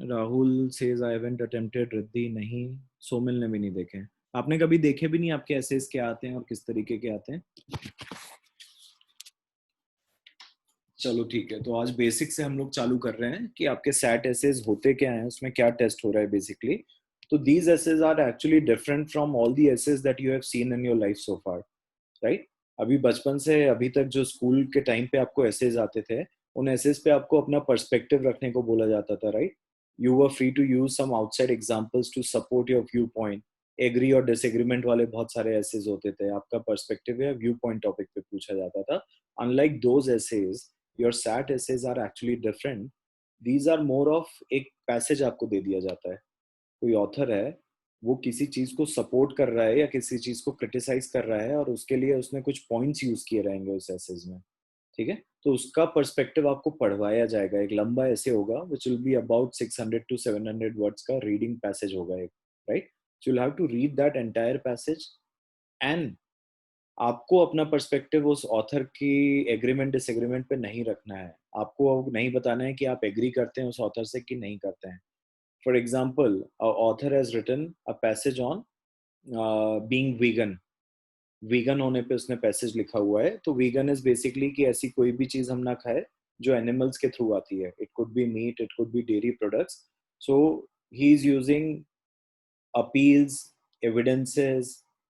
Rahul says I haven't attempted Riddhi, नहीं। सोमिल ने भी नहीं देखे। आपने कभी देखे भी नहीं? आपके एसेस क्या आते हैं और किस तरीके के आते हैं? चलो ठीक है, तो आज बेसिक से हम लोग चालू कर रहे हैं कि आपके सैट एसेज होते क्या हैं, उसमें क्या टेस्ट हो रहा है बेसिकली। तो these essays are actually different from all the essays that you have seen in your life so far, right? अभी बचपन से अभी तक जो स्कूल के टाइम पे आपको एसेज आते थे, उन एसेज पे आपको अपना पर्सपेक्टिव रखने को बोला जाता था, right? You were free to use some outside examples to support your view point. Agree और डिसएग्रीमेंट वाले बहुत सारे एसेज होते थे, आपका पर्सपेक्टिव या व्यू पॉइंट टॉपिक पे पूछा जाता था। Unlike those essays, your SAT essays are actually different. These are more of एक पैसेज आपको दे दिया जाता है, कोई ऑथर है, वो किसी चीज को सपोर्ट कर रहा है या किसी चीज को क्रिटिसाइज कर रहा है, और उसके लिए उसने कुछ पॉइंट्स यूज किए रहेंगे उस एसेज में, ठीक है? तो उसका पर्सपेक्टिव आपको पढ़वाया जाएगा। एक लंबा ऐसे होगा which will be about 600 to 700 words का रीडिंग पैसेज होगा एक, right? So you have to read that entire passage, and आपको अपना पर्सपेक्टिव उस ऑथर की एग्रीमेंट डिसएग्रीमेंट पे नहीं रखना है। आपको नहीं बताना है कि आप एग्री करते हैं उस ऑथर से कि नहीं करते हैं। For example, author has written a passage on being vegan. Vegan होने पे उसने पैसेज लिखा हुआ है। तो वीगन इज बेसिकली कि ऐसी कोई भी चीज हम ना खाए जो एनिमल्स के थ्रू आती है। It could be meat, it could be dairy products. So he is using appeals, evidences,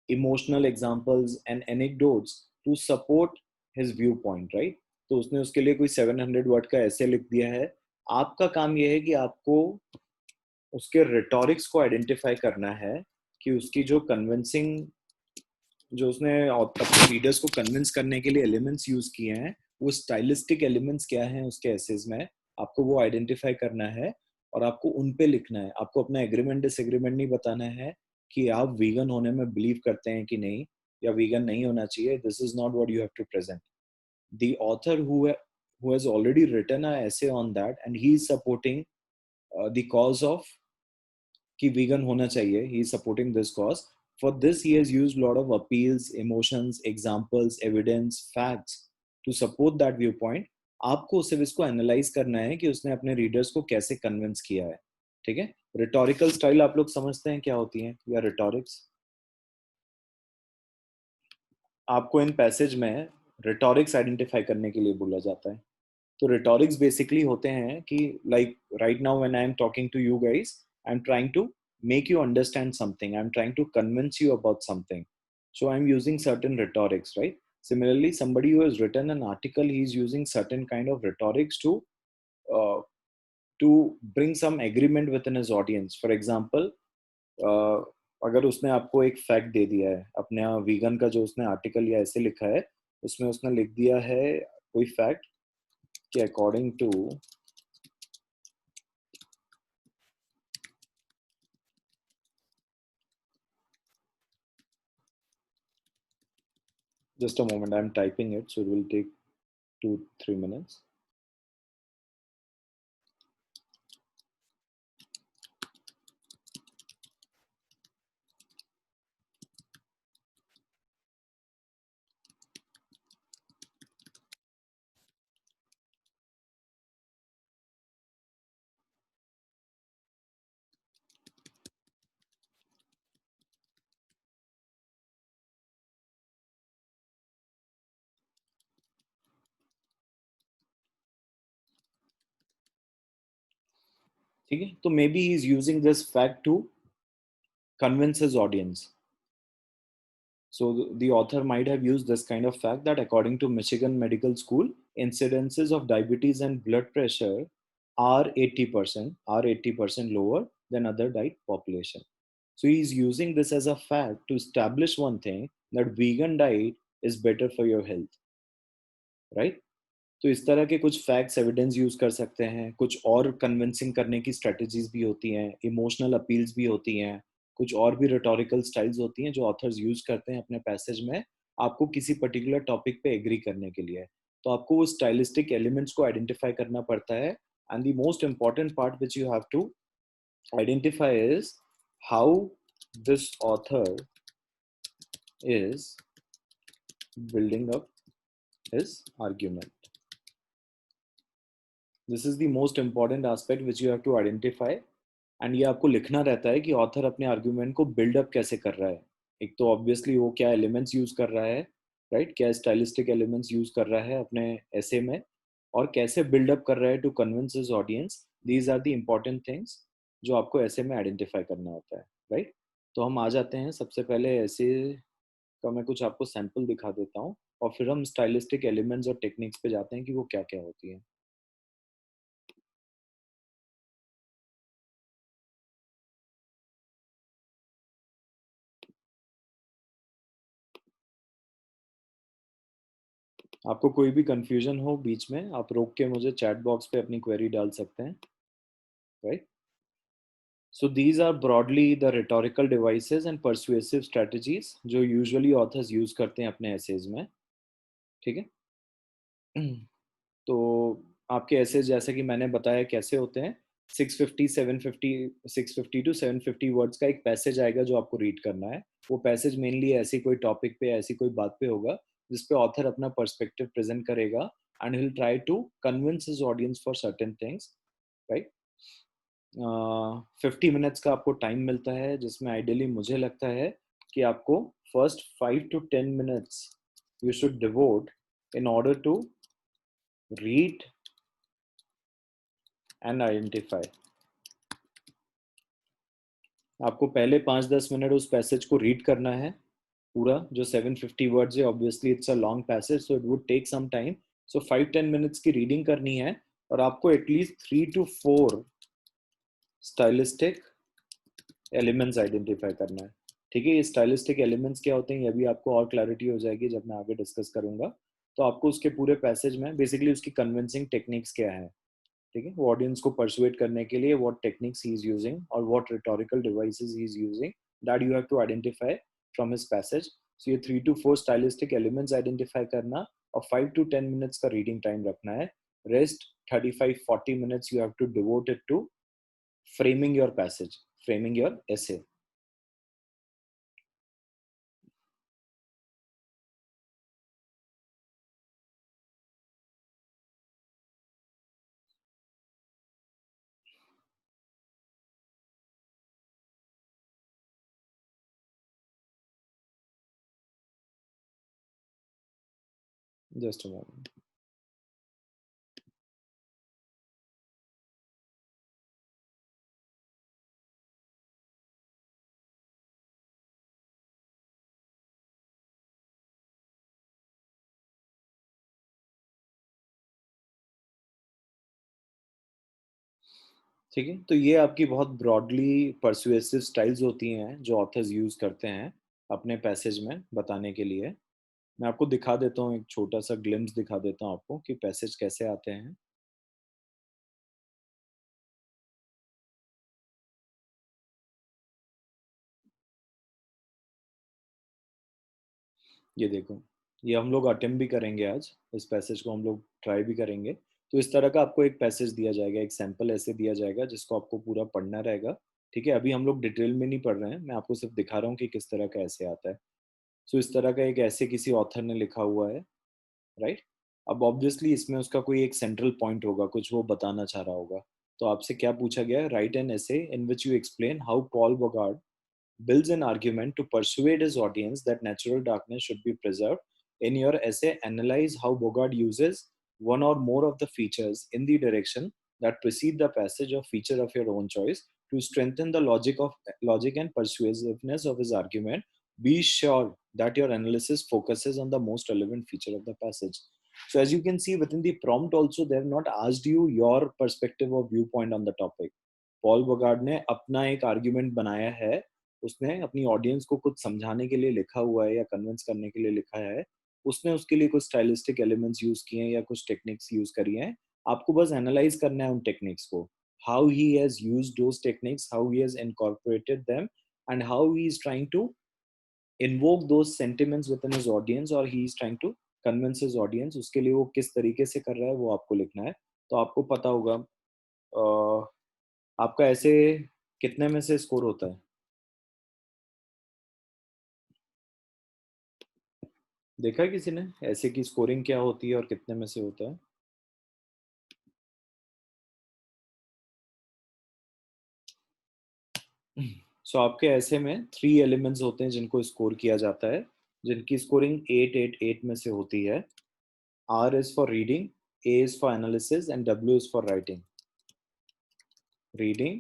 emotional examples and anecdotes to support his viewpoint, right? तो उसने उसके लिए कोई 700 वर्ड का ऐसे लिख दिया है। आपका काम यह है कि आपको उसके रिटोरिक्स को आइडेंटिफाई करना है कि उसकी जो कन्विंसिंग, जो उसने अपने रीडर्स को कन्विंस करने के लिए एलिमेंट्स यूज किए हैं, वो स्टाइलिस्टिक एलिमेंट्स क्या हैं उसके एसेज में, आपको वो आइडेंटिफाई करना है और आपको उन पे लिखना है। आपको अपना एग्रीमेंट डिसएग्रीमेंट नहीं बताना है कि आप वीगन होने में बिलीव करते हैं कि नहीं, या वीगन नहीं होना चाहिए। This is not what you have to present. The author who has already written an essay on that and he is supporting the cause of कि vegan होना चाहिए, he is supporting this cause. For this he has used lot of appeals, emotions, examples, evidence, facts to support that viewpoint. आपको सिर्फ इसको analyse करना है कि उसने अपने रीडर्स को कैसे कन्विंस किया है, ठीक है? रिटोरिकल स्टाइल आप लोग समझते हैं क्या होती है, या रिटोरिक्स? आपको इन पैसेज में रिटोरिक्स आइडेंटिफाई करने के लिए बोला जाता है। तो रिटोरिक्स बेसिकली होते हैं कि like right now when I am talking to you guys, I am trying to make you understand something, I'm trying to convince you about something, so I'm using certain rhetorics, right? Similarly, somebody who has written an article, he's using certain kind of rhetorics uh, to bring some agreement within his audience. For example, अगर उसने आपको एक fact they दिया है, अपने vegan का जो उसने आर्टिकल या ऐसे लिखा है, उसमें उसने लिख दिया है कोई फैक्ट कि according to, just a moment, I'm typing it, so it will take 2-3 minutes. ठीक है, तो maybe he is using this fact to convince his audience. So the author might have used this kind of fact that according to Michigan Medical School, incidences of diabetes and blood pressure are 80% lower than other diet population. So he's using this as a fact to establish one thing, that vegan diet is better for your health, right? तो इस तरह के कुछ facts evidence use कर सकते हैं। कुछ और कन्विंसिंग करने की स्ट्रेटजीज भी होती हैं, इमोशनल अपील्स भी होती हैं, कुछ और भी रिटोरिकल स्टाइल्स होती हैं जो ऑथर्स यूज करते हैं अपने पैसेज में, आपको किसी पर्टिकुलर टॉपिक पे एग्री करने के लिए। तो आपको वो स्टाइलिस्टिक एलिमेंट्स को आइडेंटिफाई करना पड़ता है। And the most important part which you have to identify is how this author is building up his argument. This is the most important aspect which you have to identify. And ये आपको लिखना रहता है कि author अपने argument को buildup कैसे कर रहा है। एक तो ऑब्वियसली वो क्या एलिमेंट्स यूज कर रहा है, राइट, क्या स्टाइलिस्टिक एलिमेंट्स यूज कर रहा है अपने ऐसे में, और कैसे बिल्डअप कर रहा है to convince his audience. These are the important things जो आपको ऐसे में आइडेंटिफाई करना होता है, राइट। तो हम आ जाते हैं, सबसे पहले ऐसे का मैं कुछ आपको सैंपल दिखा देता हूँ, और फिर हम स्टाइलिस्टिक एलिमेंट्स और टेक्निक्स पे जाते हैं कि वो क्या क्या होती है। आपको कोई भी कंफ्यूजन हो बीच में, आप रोक के मुझे चैट बॉक्स पे अपनी क्वेरी डाल सकते हैं, right. So these are broadly the rhetorical devices and persuasive strategies जो यूजुअली ऑथर्स यूज करते हैं अपने एसेज में, ठीक है। तो आपके ऐसे जैसे कि मैंने बताया कैसे होते हैं, 650 750 650 टू 750 वर्ड्स का एक पैसेज आएगा जो आपको रीड करना है। वो पैसेज मेनली ऐसी कोई टॉपिक पे, ऐसी कोई बात पे होगा जिसपे ऑथर अपना पर्सपेक्टिव प्रेजेंट करेगा, and he will try to convince his audience for certain things, right. 50 minutes का आपको टाइम मिलता है, जिसमें आइडियली मुझे लगता है कि आपको first 5 to 10 minutes you should devote in order to read and identify. आपको पहले 5-10 मिनट उस पैसेज को रीड करना है पूरा, जो 750 वर्ड्स है। Obviously it's a long passage so it would take some time. So 5-10 minutes की रीडिंग करनी है, और आपको at least 3 to 4 stylistic elements identify करना है, ठीक है। ये स्टाइलिस्टिक एलिमेंट्स क्या होते हैं ये अभी आपको और क्लैरिटी हो जाएगी जब मैं आगे डिस्कस करूंगा। तो आपको उसके पूरे पैसेज में बेसिकली उसकी कन्विंसिंग टेक्निक्स क्या है, ठीक है, वो ऑडियंस को परसुएट करने के लिए what techniques he is using और what rhetorical devices he is using, that you have to identify from his passage. So ये 3 to 4 स्टाइलिस्टिक एलिमेंट्स आइडेंटिफाई करना, और 5 to 10 मिनट्स का रीडिंग टाइम रखना है। Rest 35-40 minutes you have to devote it to framing your passage, framing your essay. Just a moment. ठीक है, तो ये आपकी बहुत ब्रॉडली परसुएसिव स्टाइल्स होती हैं जो ऑथर्स यूज करते हैं अपने पैसेज में बताने के लिए। मैं आपको दिखा देता हूँ, एक छोटा सा ग्लिम्स दिखा देता हूँ आपको कि पैसेज कैसे आते हैं। ये देखो, ये हम लोग अटेम्प्ट भी करेंगे आज, इस पैसेज को हम लोग ट्राई भी करेंगे। तो इस तरह का आपको एक पैसेज दिया जाएगा, एक सैंपल ऐसे दिया जाएगा जिसको आपको पूरा पढ़ना रहेगा, ठीक है। अभी हम लोग डिटेल में नहीं पढ़ रहे हैं, मैं आपको सिर्फ दिखा रहा हूँ कि किस तरह का ऐसे आता है। सो इस तरह का एक ऐसे किसी ऑथर ने लिखा हुआ है, राइट। अब ऑब्वियसली इसमें उसका कोई एक सेंट्रल पॉइंट होगा, कुछ वो बताना चाह रहा होगा। तो आपसे क्या पूछा गया है, right an essay in which you explain how Paul Bogard builds an argument to persuade his audience that natural darkness should be preserved. In your essay, analyze how Bogart uses one or more of the features in the direction that precede the passage or feature of your own choice to strengthen the logic and persuasiveness of his argument. Be sure that your analysis focuses on the most relevant feature of the passage. So, as you can see within the prompt, also they have not asked you your perspective or viewpoint on the topic. Paul Bogard ने अपना एक argument बनाया है, उसने अपनी audience को कुछ समझाने के लिए लिखा हुआ है या कन्विंस करने के लिए लिखा है। उसने उसके लिए कुछ स्टाइलिस्टिक एलिमेंट्स यूज किए हैं या कुछ टेक्निक्स यूज करी हैं। आपको बस एनालाइज करना है उन टेक्निक्स को, how he has used those techniques, how he has incorporated them, and how he is trying to invoke those sentiments within his audience, और he is trying to convince his audience. उसके लिए वो किस तरीके से कर रहा है वो आपको लिखना है। तो आपको पता होगा, आपका ऐसे कितने में से स्कोर होता है, देखा है किसी ने ऐसे की स्कोरिंग क्या होती है और कितने में से होता है? सो आपके ऐसे में 3 एलिमेंट्स होते हैं जिनको स्कोर किया जाता है, जिनकी स्कोरिंग 8 8 8 में से होती है। R is for reading, A is for analysis and W is for writing. Reading,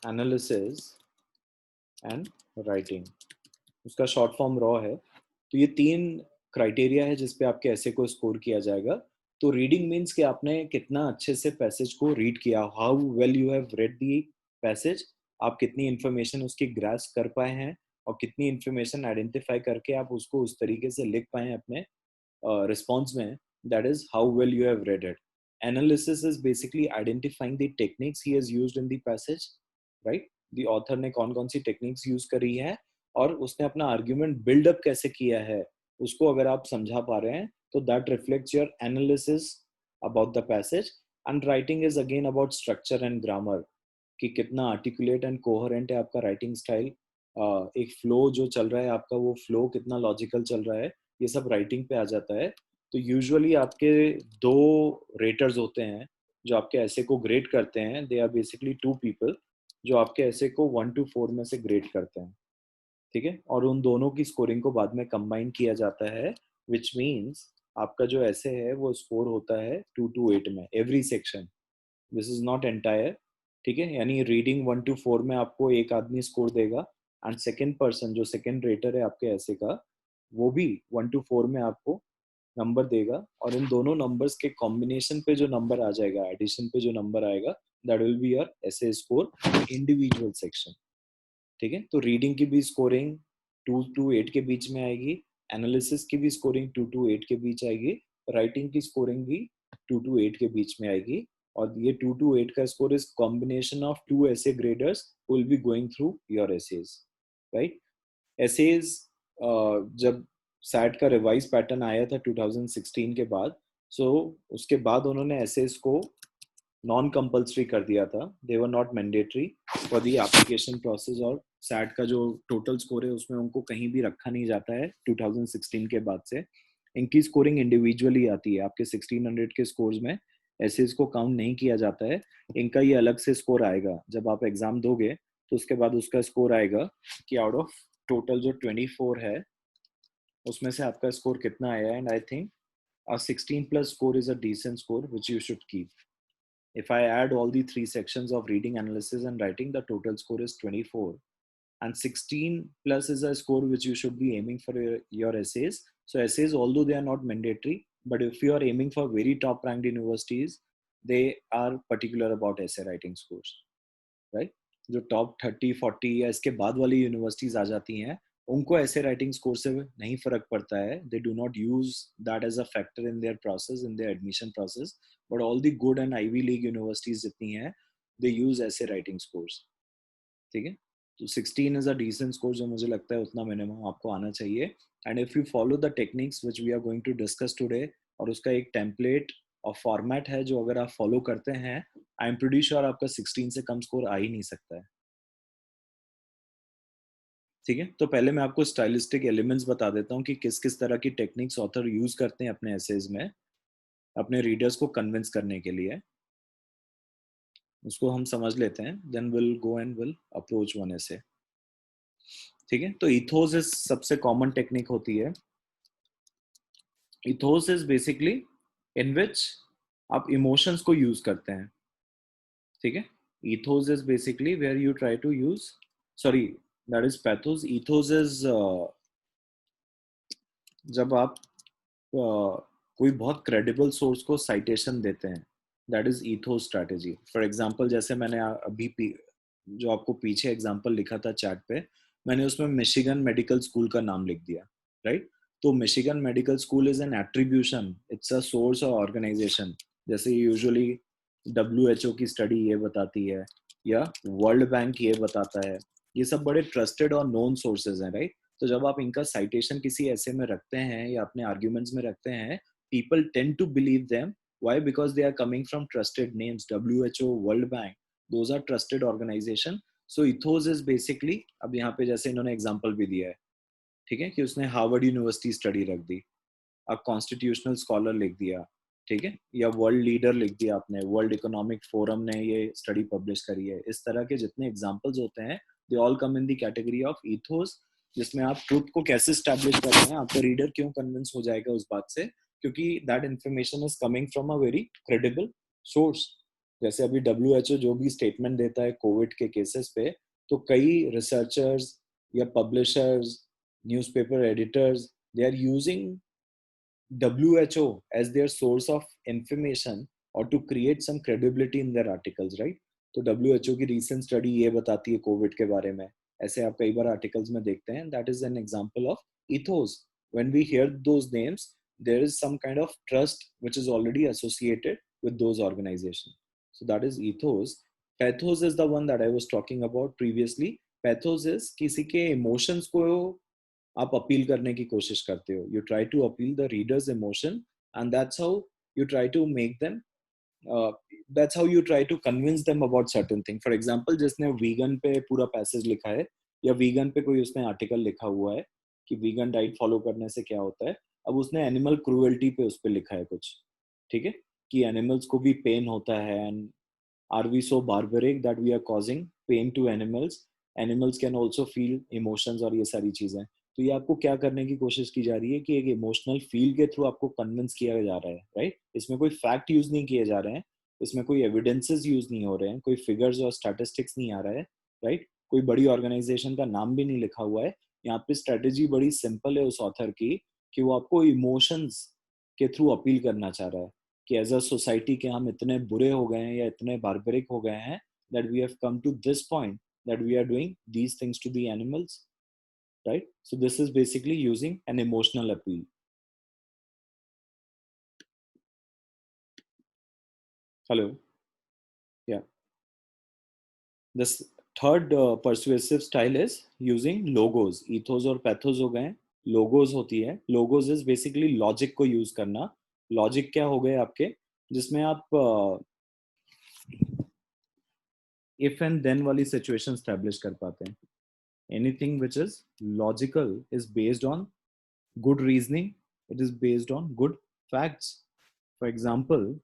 analysis and writing. उसका शॉर्ट फॉर्म रॉ है। तो ये 3 क्राइटेरिया है जिस पे आपके ऐसे को स्कोर किया जाएगा। तो रीडिंग मीन्स कि आपने कितना अच्छे से पैसेज को रीड किया, how well you have red the passage, आप कितनी इंफॉर्मेशन उसकी ग्रास्प कर पाए हैं और कितनी इंफॉर्मेशन आइडेंटिफाई करके आप उसको उस तरीके से लिख पाए हैं अपने response में, that is how well you have read it. Analysis is basically identifying the techniques he has used in the passage, right? The author ने कौन कौन सी techniques use करी है और उसने अपना argument build up कैसे किया है, उसको अगर आप समझा पा रहे हैं तो that reflects your analysis about the passage. And writing is again about structure and grammar, कि कितना articulate and coherent है आपका writing style, एक flow जो चल रहा है आपका, वो flow कितना logical चल रहा है, ये सब राइटिंग पे आ जाता है। तो यूजुअली आपके 2 रेटर्स होते हैं जो आपके ऐसे को ग्रेड करते हैं। दे आर बेसिकली 2 पीपल जो आपके ऐसे को 1 to 4 में से ग्रेड करते हैं, ठीक है? और उन दोनों की स्कोरिंग को बाद में कंबाइन किया जाता है, विच मीन्स आपका जो ऐसे है वो स्कोर होता है 2 to 8 में every section. This is not entire, ठीक है? यानी रीडिंग 1 to 4 में आपको एक आदमी स्कोर देगा एंड सेकेंड पर्सन जो सेकेंड रेटर है आपके ऐसे का, वो भी 1 to 4 में आपको नंबर देगा और इन दोनों नंबर्स के कॉम्बिनेशन पे जो नंबर आ जाएगा, एडिशन पे जो नंबर आएगा, दैट विल बी योर ऐसे स्कोर इंडिविजुअल सेक्शन, ठीक है? तो रीडिंग की भी स्कोरिंग 2 to 8 के बीच में आएगी, एनालिसिस की भी स्कोरिंग 2 to 8 के बीच आएगी, राइटिंग की स्कोरिंग भी 2 to 8 के बीच में आएगी। और ये 2 to 8 का score is combination of 2 essay graders will be going through your essays, right? Essays जब सैट का रिवाइज पैटर्न आया था 2016 के बाद, सो उसके बाद उन्होंने एसेज को नॉन कंपल्सरी कर दिया था, they were not mandatory for the application process. और सैट का जो टोटल स्कोर है उसमें उनको कहीं भी रखा नहीं जाता है 2016 के बाद से। इनकी स्कोरिंग इंडिविजुअली आती है, आपके 1600 के स्कोर्स में एसेज को काउंट नहीं किया जाता है। इनका ये अलग से स्कोर आएगा जब आप एग्जाम दोगे, तो उसके बाद उसका स्कोर आएगा कि आउट ऑफ टोटल जो 24 है उसमें से आपका स्कोर कितना आया है। And I think a 16 plus score is a decent score which you should keep. If I add all the 3 sections of reading, analysis and writing, the total score is 24, and 16 plus is a score which you should be aiming for your essays. So essays, although they are not mandatory, but if you are aiming for very top ranked universities, they are particular about essay writing scores, right? जो top 30 40 या इसके बाद वाली universities आ जाती हैं, उनको ऐसे writing score से नहीं फर्क पड़ता है। They do not use that as a factor in their process, in their admission process. But all the good and Ivy League universities जितनी हैं, they use essay writing scores, ठीक है? तो 16 इज अ डिसेंट स्कोर, जो मुझे लगता है उतना मिनिमम आपको आना चाहिए। And if you follow the techniques which we are going to discuss today, और उसका एक टेम्पलेट और फॉर्मेट है जो अगर आप फॉलो करते हैं, आई एम प्रीटी श्योर आपका 16 से कम स्कोर आ ही नहीं सकता है, ठीक है? तो पहले मैं आपको स्टाइलिस्टिक एलिमेंट्स बता देता हूँ कि किस किस तरह की टेक्निक्स ऑथर यूज करते हैं अपने एसेज में अपने रीडर्स को कन्विंस करने के लिए। उसको हम समझ लेते हैं, then will go and will approach one essay, ठीक है? तो इथोस इज सबसे कॉमन टेक्निक होती है। Ethos is basically in which आप इमोशंस को यूज करते हैं, ठीक है? Ethos is basically where you try to use, sorry, that is pathos. Ethos is जब आप कोई बहुत क्रेडिबल सोर्स को साइटेशन देते हैं, that is ethos strategy. For example, जैसे मैंने अभी जो आपको पीछे एग्जांपल लिखा था चैट पे, मैंने उसमें मिशिगन मेडिकल स्कूल का नाम लिख दिया, राइट? तो Michigan medical school is an attribution, it's a source और ऑर्गेनाइजेशन। जैसे यूजुअली WHO की स्टडी ये बताती है या वर्ल्ड बैंक ये बताता है, ये सब बड़े ट्रस्टेड और नोन सोर्सेज हैं, राइट? तो जब आप इनका साइटेशन किसी ऐसे में रखते हैं या अपने आर्ग्यूमेंट्स में रखते हैं, people tend to believe them. Why? Because they are coming from trusted names, WHO, World Bank, those are trusted organization. So ethos is basically, अब यहाँ पे जैसे इन्होंने एग्जांपल भी दिया है, ठीक है, कि उसने हार्वर्ड यूनिवर्सिटी स्टडी रख दी, अब कॉन्स्टिट्यूशनल स्कॉलर लिख दिया, ठीक है, या वर्ल्ड लीडर लिख दिया आपने, वर्ल्ड इकोनॉमिक फोरम ने ये स्टडी पब्लिश करी है, इस तरह के जितने एग्जांपल्स होते हैं they all come in the category of ethos, जिसमें आप ट्रुथ को कैसे स्टैब्लिश कर रहे हैं, आपका रीडर क्यों कन्विंस हो जाएगा उस बात से, क्योंकि that information is coming from a very credible source. जैसे अभी WHO जो भी स्टेटमेंट देता है कोविड के केसेस पे, तो कई रिसर्चर्स या publishers, newspaper editors, they are using WHO as their source of information or to create some credibility in their articles, right? तो WHO की recent study ये बताती है कोविड के बारे में, ऐसे आप कई बार आर्टिकल्स में देखते हैं, that is an example of ethos. When we hear those names, there is some kind of trust which is already associated with those organizations. So that is ethos. Pathos is the one that I was talking about previously. Pathos is किसी के emotions को आप appeal करने की कोशिश करते हो, you try to appeal the readers emotion, and that's how you try to make them, that's how you try to convince them about certain thing. For example, जिसने वीगन पे पूरा पैसेज लिखा है, या वीगन पे कोई उसने आर्टिकल लिखा हुआ है कि वीगन डाइट फॉलो करने से क्या होता है, अब उसने एनिमल क्रूएल्टी पे उस पे लिखा है कुछ, ठीक है, कि एनिमल्स को भी पेन होता है, and are we so barbaric that we are causing pain to animals, animals can also feel emotions, और ये सारी चीजें। तो ये आपको क्या करने की कोशिश की जा रही है कि एक इमोशनल फील के थ्रू आपको कन्विंस किया जा रहा है, राइट? इसमें कोई फैक्ट यूज नहीं किए जा रहे हैं, इसमें कोई एविडेंसेस यूज नहीं हो रहे हैं, कोई फिगर्स और स्टैटिस्टिक्स नहीं आ रहा है, राइट? कोई बड़ी ऑर्गेनाइजेशन का नाम भी नहीं लिखा हुआ है। यहाँ पे स्ट्रेटेजी बड़ी सिंपल है उस ऑथर की, कि वो आपको इमोशंस के थ्रू अपील करना चाह रहा है कि एज अ सोसाइटी के हम इतने बुरे हो गए हैं या इतने बार्बरिक हो गए हैं that we have come to this point that we are doing these things to the animals, right? So this is basically using an emotional appeal. Hello. Yeah. This third persuasive style is using logos. Ethos और pathos हो गए, logos होती है। logos is basically logic को use करना। logic क्या हो गए आपके, जिसमें आप if and then वाली situation establish कर पाते हैं। anything which is logical is based on good reasoning, it is based on good facts. For example,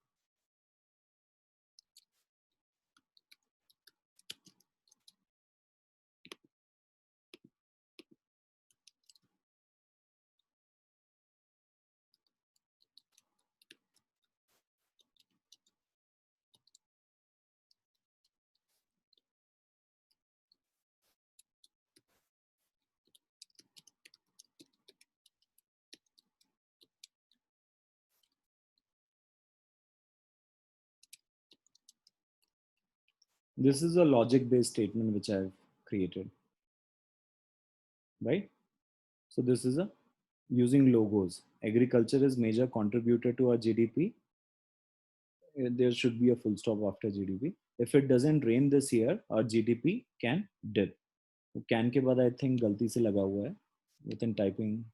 this is a logic based statement which I've created, right? So this is a using logos. Agriculture is major contributor to our GDP. There should be a full stop after GDP. If it doesn't rain this year, our GDP can dip. Can के बाद I think गलती से लगा हुआ है, with in typing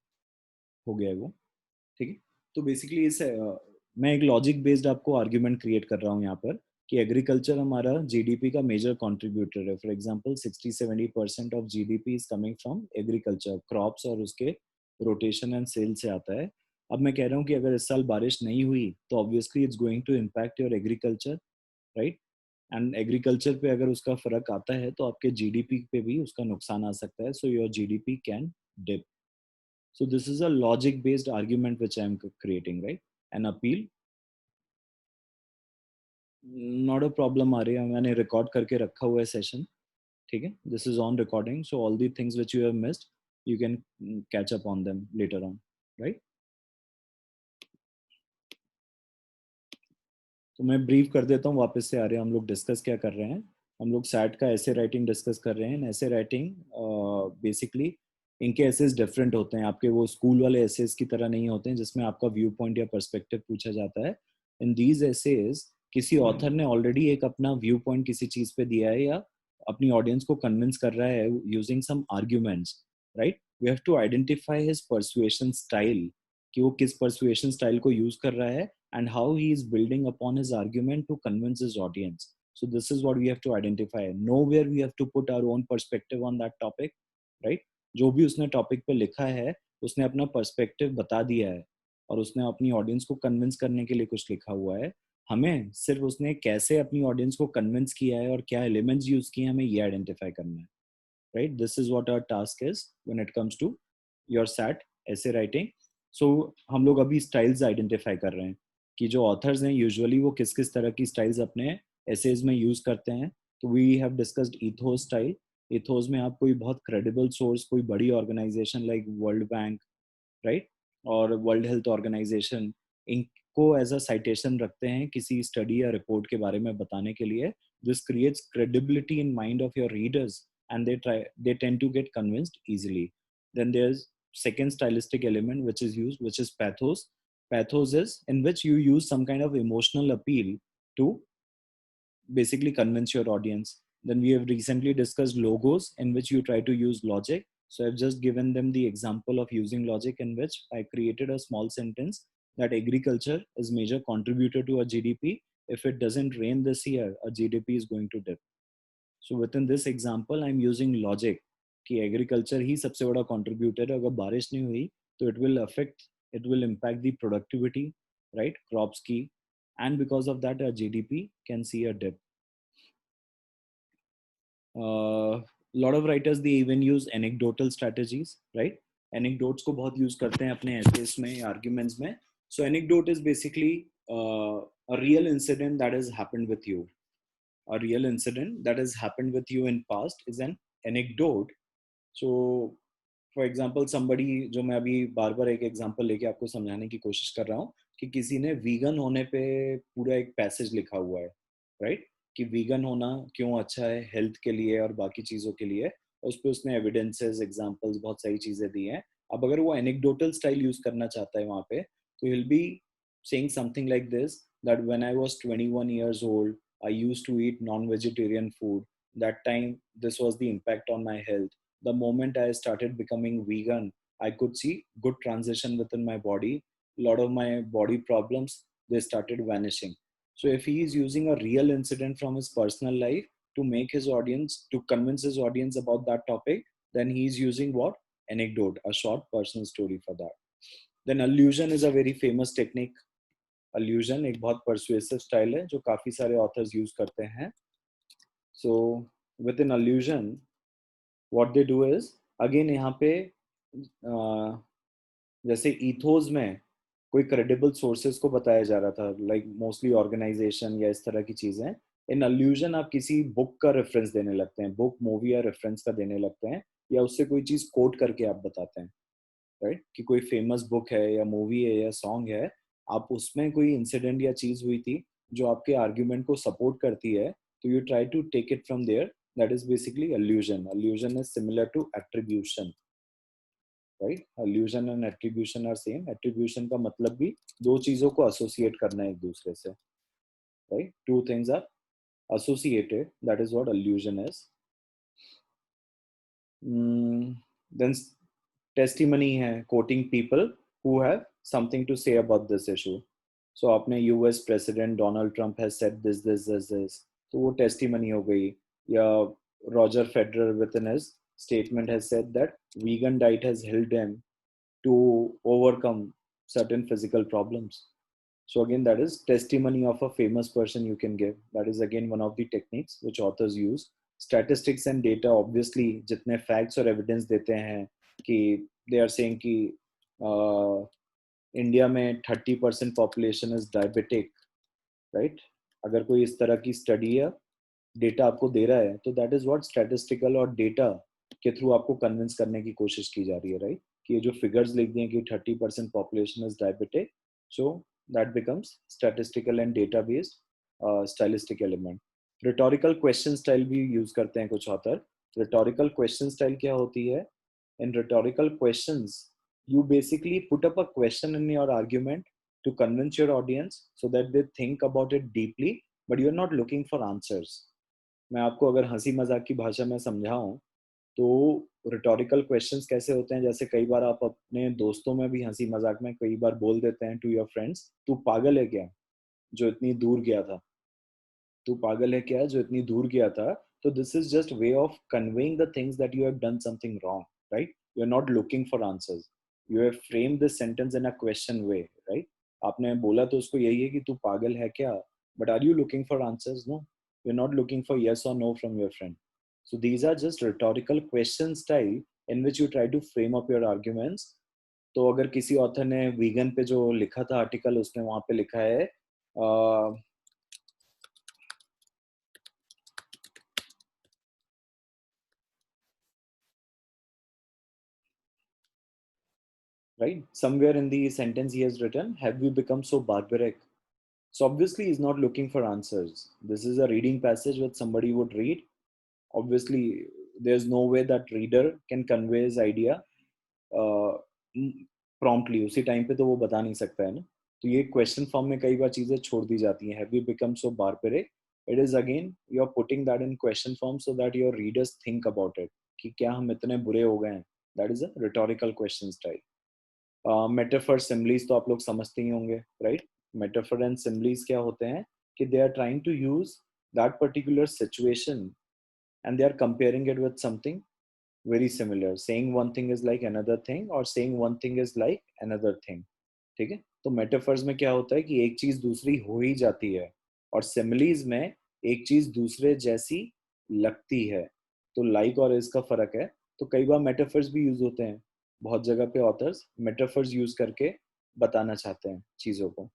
हो गया है वो, ठीक है। तो बेसिकली इस मैं एक लॉजिक बेस्ड आपको आर्ग्यूमेंट क्रिएट कर रहा हूँ यहाँ पर, कि एग्रीकल्चर हमारा जीडीपी का मेजर कंट्रीब्यूटर है। For example 60-70% of GDP is coming from agriculture, crops और उसके रोटेशन एंड सेल से आता है। अब मैं कह रहा हूँ कि अगर इस साल बारिश नहीं हुई तो obviously it's going to impact your agriculture, right? And agriculture पे अगर उसका फर्क आता है तो आपके जीडीपी पे भी उसका नुकसान आ सकता है, so your GDP can dip. So this is a logic based argument which I am creating, right? An appeal, not a problem Arya, मैंने रिकॉर्ड करके रखा हुआ है सेशन, ठीक है? This is on recording, so all the things which you have missed you can catch up on them later on, right? तो मैं brief कर देता हूँ वापस से आर्या, हम लोग डिस्कस क्या कर रहे हैं। हम लोग सैट का ऐसे राइटिंग डिस्कस कर रहे हैं। ऐसे राइटिंग बेसिकली इनके एसेस डिफरेंट होते हैं, आपके वो स्कूल वाले एसेस की तरह नहीं होते हैं जिसमें आपका व्यू पॉइंट या पर्सपेक्टिव पूछा जाता है। इन दीज एसेस किसी ऑथर ने ऑलरेडी एक अपना व्यू पॉइंट किसी चीज पे दिया है, या अपनी ऑडियंस को कन्विंस कर रहा है using some arguments, right? We have to identify his persuasion style, कि वो किस परसुएशन स्टाइल को यूज कर रहा है, and how he is building upon his argument to convince his audience. So this is what we have to identify. Nowhere we have to put our own perspective on that topic, right? जो भी उसने topic पे लिखा है उसने अपना perspective बता दिया है, और उसने अपनी ऑडियंस को कन्विंस करने के लिए कुछ लिखा हुआ है। हमें सिर्फ उसने कैसे अपनी ऑडियंस को कन्विंस किया है और क्या एलिमेंट्स यूज किए हैं हमें ये आइडेंटिफाई करना है, right? This is what our task is when it comes to your SAT essay writing. So हम लोग अभी स्टाइल्स आइडेंटिफाई कर रहे हैं कि जो ऑथर्स हैं यूजुअली वो किस किस तरह की स्टाइल्स अपने एसेज में यूज करते हैं। तो we have discussed ethos style. Ethos में आप कोई बहुत क्रेडिबल सोर्स, कोई बड़ी organization like World Bank, right, और वर्ल्ड हेल्थ ऑर्गेनाइजेशन, इनको एज अ साइटेशन रखते हैं किसी स्टडी या रिपोर्ट के बारे में बताने के लिए। This creates credibility in mind of your readers and they tend to get convinced easily. Then there's second stylistic element which is used, which is pathos. Pathos is in which you use some kind of emotional appeal to basically convince your audience. Then we have recently discussed logos, in which you try to use logic. So I've just given them the example of using logic, in which I created a small sentence that agriculture is major contributor to a GDP. If it doesn't rain this year, a GDP is going to dip. So within this example, I'm using logic कि agriculture ही सबसे बड़ा contributor है। अगर बारिश नहीं हुई तो it will impact the productivity, right, crops की, and because of that our GDP can see a dip. Lot of writers they even use anecdotal strategies, right? Anecdotes को बहुत use करते हैं अपने essays में, arguments में. So anecdote is basically a real incident that has happened with you. A real incident that has happened with you in past is an anecdote. So for example somebody, जो मैं अभी बार बार एक example लेके आपको समझाने की कोशिश कर रहा हूँ कि किसी ने vegan होने पे पूरा एक passage लिखा हुआ है, right, कि vegan होना क्यों अच्छा है हेल्थ के लिए और बाकी चीज़ों के लिए। उस पर उसने एविडेंसेस, एग्जांपल्स, बहुत सारी चीज़ें दी हैं। अब अगर वो एनेक्डोटल स्टाइल यूज करना चाहता है वहाँ पे, तो he'll be saying something like this, that when I was 21 years old I used to eat non-vegetarian food. That time this was the impact on my health. The moment I started becoming vegan, I could see good transition within my body. A lot of my body problems, they started vanishing. So if he is using a real incident from his personal life to make his audience, to convince his audience about that topic, then he is using what? Anecdote, a short personal story for that. Then allusion is a very famous technique. Allusion एक बहुत persuasive style है जो काफी सारे authors use करते हैं. So within allusion, what they do is, again यहाँ पे जैसे ethos में कोई credible sources को बताया जा रहा था, like mostly organization या इस तरह की चीजें. इन allusion आप किसी book का reference देने लगते हैं, book, movie या reference का देने लगते हैं, या उससे कोई चीज quote करके आप बताते हैं, राइट, कि कोई फेमस बुक है या मूवी है या सॉन्ग है, आप उसमें कोई इंसिडेंट या चीज हुई थी जो आपके आर्ग्यूमेंट को सपोर्ट करती है, तो you try to take it from there. That is basically allusion. Allusion is similar to attribution, right? Allusion and attribution are same. Attribution का मतलब भी दो चीजों को एसोसिएट करना है एक दूसरे से, right? Two things are associated, that is what allusion is. Then testimony है, quoting people who have something to say about this issue. So आपने US president Donald Trump has said this, तो वो testimony हो गई. या Roger Federer within his statement has said that vegan diet has helped him to overcome certain physical problems. So again, that is testimony of a famous person you can give. That is again one of the techniques which authors use. Statistics and data, obviously, जितने facts और evidence देते हैं कि they are saying कि India में 30% population is diabetic, right? अगर कोई इस तरह की स्टडी या डेटा आपको दे रहा है, तो दैट इज व्हाट स्टैटिस्टिकल और डेटा के थ्रू आपको कन्विंस करने की कोशिश की जा रही है, राइट? कि ये जो फिगर्स लिख दिए कि 30% population is diabetic, so that becomes statistical and data based stylistic element. Rhetorical question style भी यूज करते हैं कुछ ऑथर. रिटोरिकल क्वेश्चन स्टाइल क्या होती है? In rhetorical questions you basically put up a question in your argument to convince your audience so that they think about it deeply, but you're not looking for answers. मैं आपको अगर हंसी मजाक की भाषा में समझाऊं तो रिटोरिकल क्वेश्चंस कैसे होते हैं, जैसे कई बार आप अपने दोस्तों में भी हंसी मजाक में कई बार बोल देते हैं टू योर फ्रेंड्स, तू पागल है क्या जो इतनी दूर गया था, तू पागल है क्या जो इतनी दूर गया था. तो this is just way of conveying the things that you have done something wrong, right? You are not looking for answers. You have framed this sentence in a question way, right? आपने बोला तो उसको यही है कि तू पागल है क्या, but are you looking for answers? No, you're not looking for yes or no from your friend. So these are just rhetorical question style in which you try to frame up your arguments. तो अगर किसी author ने vegan पे जो लिखा था article, उसने वहां पे लिखा है right, somewhere in the sentence he has written, have you become so barbaric? So obviously he's not looking for answers. This is a reading passage which somebody would read. Obviously there's no way that reader can convey his idea promptly. उसी time पे तो वो बता नहीं सकता है ना. तो ये क्वेश्चन फॉर्म में कई बार चीजें छोड़ दी जाती हैं. Have you become so barbaric? It is again you're putting that in question form so that your readers think about it कि क्या हम इतने बुरे हो गए हैं. That is a rhetorical question style. Metaphor similes तो आप लोग समझते ही होंगे, राइट? मेटाफर एंड सिमलीज क्या होते हैं कि they are trying to use that particular situation and they are comparing it with something very similar. Saying one thing is like another thing और saying one thing is like another thing. ठीक है, तो metaphors में क्या होता है कि एक चीज दूसरी हो ही जाती है, और सिमिलीज में एक चीज दूसरे जैसी लगती है. तो लाइक और इसका फर्क है. तो कई बार मेटाफर्स भी यूज होते हैं. बहुत जगह पे ऑथर्स मेटाफर्स यूज करके बताना चाहते हैं चीजों को.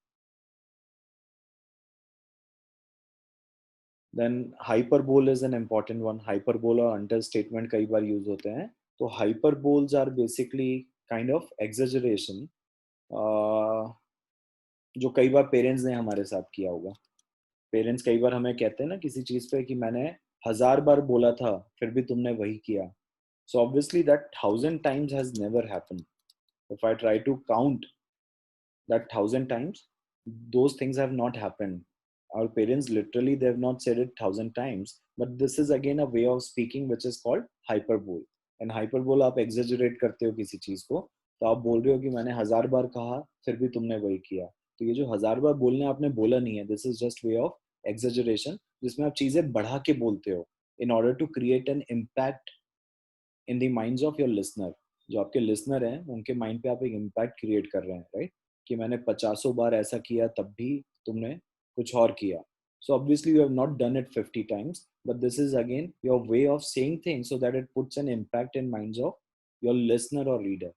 Then hyperbole is an important one. Hyperbole और अंडरस्टेटमेंट कई बार यूज होते हैं. तो hyperboles are basically kind of exaggeration जो कई बार पेरेंट्स ने हमारे साथ किया होगा. पेरेंट्स कई बार हमें कहते हैं ना किसी चीज पे कि मैंने 1000 बार बोला था फिर भी तुमने वही किया. So obviously that 1000 times has never happened. If I try to count that 1000 times, those things have not happened. Our parents literally they have not said it 1000 times, but this is again a way of speaking which is called hyperbole. And hyperbole आप exaggerate करते हो किसी चीज को, तो आप बोल रहे हो कि मैंने 1000 बार कहा फिर भी तुमने वही किया. तो ये जो 1000 बार बोलने आपने बोला नहीं है, this is just way of exaggeration जिसमें आप चीजें बढ़ा के बोलते हो in order to create an impact in the minds of your listener. जो आपके लिसनर हैं उनके माइंड पे आप एक इम्पैक्ट क्रिएट कर रहे हैं, राइट? कि मैंने 50 बार ऐसा किया तब भी तुमने कुछ और किया. So obviously you have not done it 50 times, but this is again your way of saying things so that it puts an impact in minds of your listener or reader.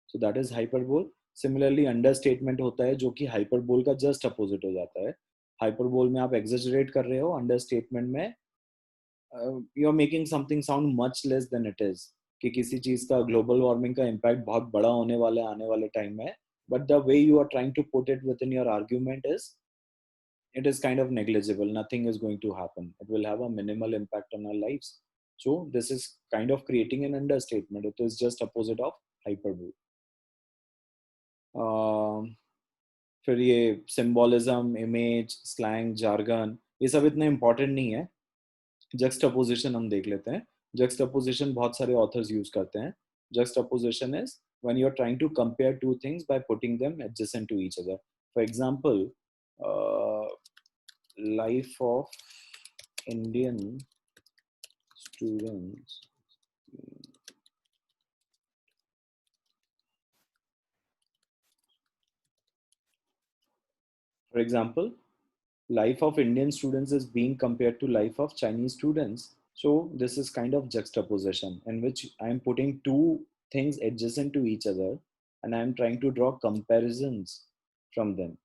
So that is hyperbole. Similarly understatement होता है जो कि hyperbole का just opposite हो जाता है. Hyperbole में आप exaggerate कर रहे हो, understatement में you are making something sound much less than it is. कि किसी चीज का ग्लोबल वार्मिंग का इम्पैक्ट बहुत बड़ा होने वाला है आने वाले टाइम में, but the way you are trying to put it within your argument is it is kind of negligible. Nothing is going to happen. It will have a minimal impact on our lives. So this is kind of creating an understatement. It is just opposite of hyperbole. फिर ये symbolism, image, slang, jargon, ये सब इतने important नहीं है. जक्सटापोजिशन हम देख लेते हैं. जक्सटापोजिशन बहुत सारे ऑथर्स यूज करते हैं. जक्सटापोजिशन is when you're trying to compare two things by putting them adjacent to each other. For example, life of Indian students. For example, life of Indian students is being compared to life of Chinese students. So this is kind of juxtaposition in which I am putting two things adjacent to each other and I am trying to draw comparisons from them.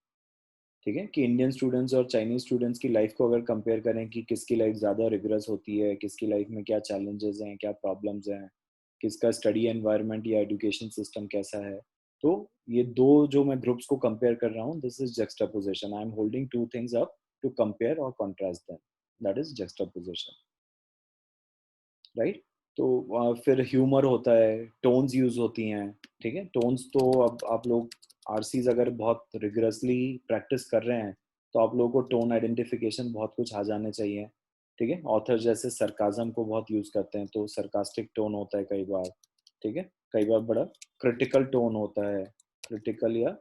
ठीक है, कि Indian students और Chinese students की life को अगर compare करें कि किसकी लाइफ ज़्यादा रिगरस होती है, किसकी लाइफ में क्या चैलेंजेस हैं, क्या प्रॉब्लम्स हैं, किसका स्टडी एनवायरनमेंट या एजुकेशन सिस्टम कैसा है. तो ये दो जो मैं ग्रुप्स को कंपेयर कर रहा हूँ, this is juxtaposition. I am holding two things up to compare और contrast them. That is juxtaposition, right? तो फिर ह्यूमर होता है, टोन्स यूज होती हैं. ठीक है, टोन्स तो अब आप लोग आरसीज अगर बहुत रिगरसली प्रैक्टिस कर रहे हैं तो आप लोगों को टोन आइडेंटिफिकेशन बहुत कुछ आ जाने चाहिए. ठीक है, ऑथर जैसे सरकाजम को बहुत यूज करते हैं, तो सरकास्टिक टोन होता है कई बार. ठीक है, कई बार बड़ा क्रिटिकल टोन होता है, क्रिटिकल या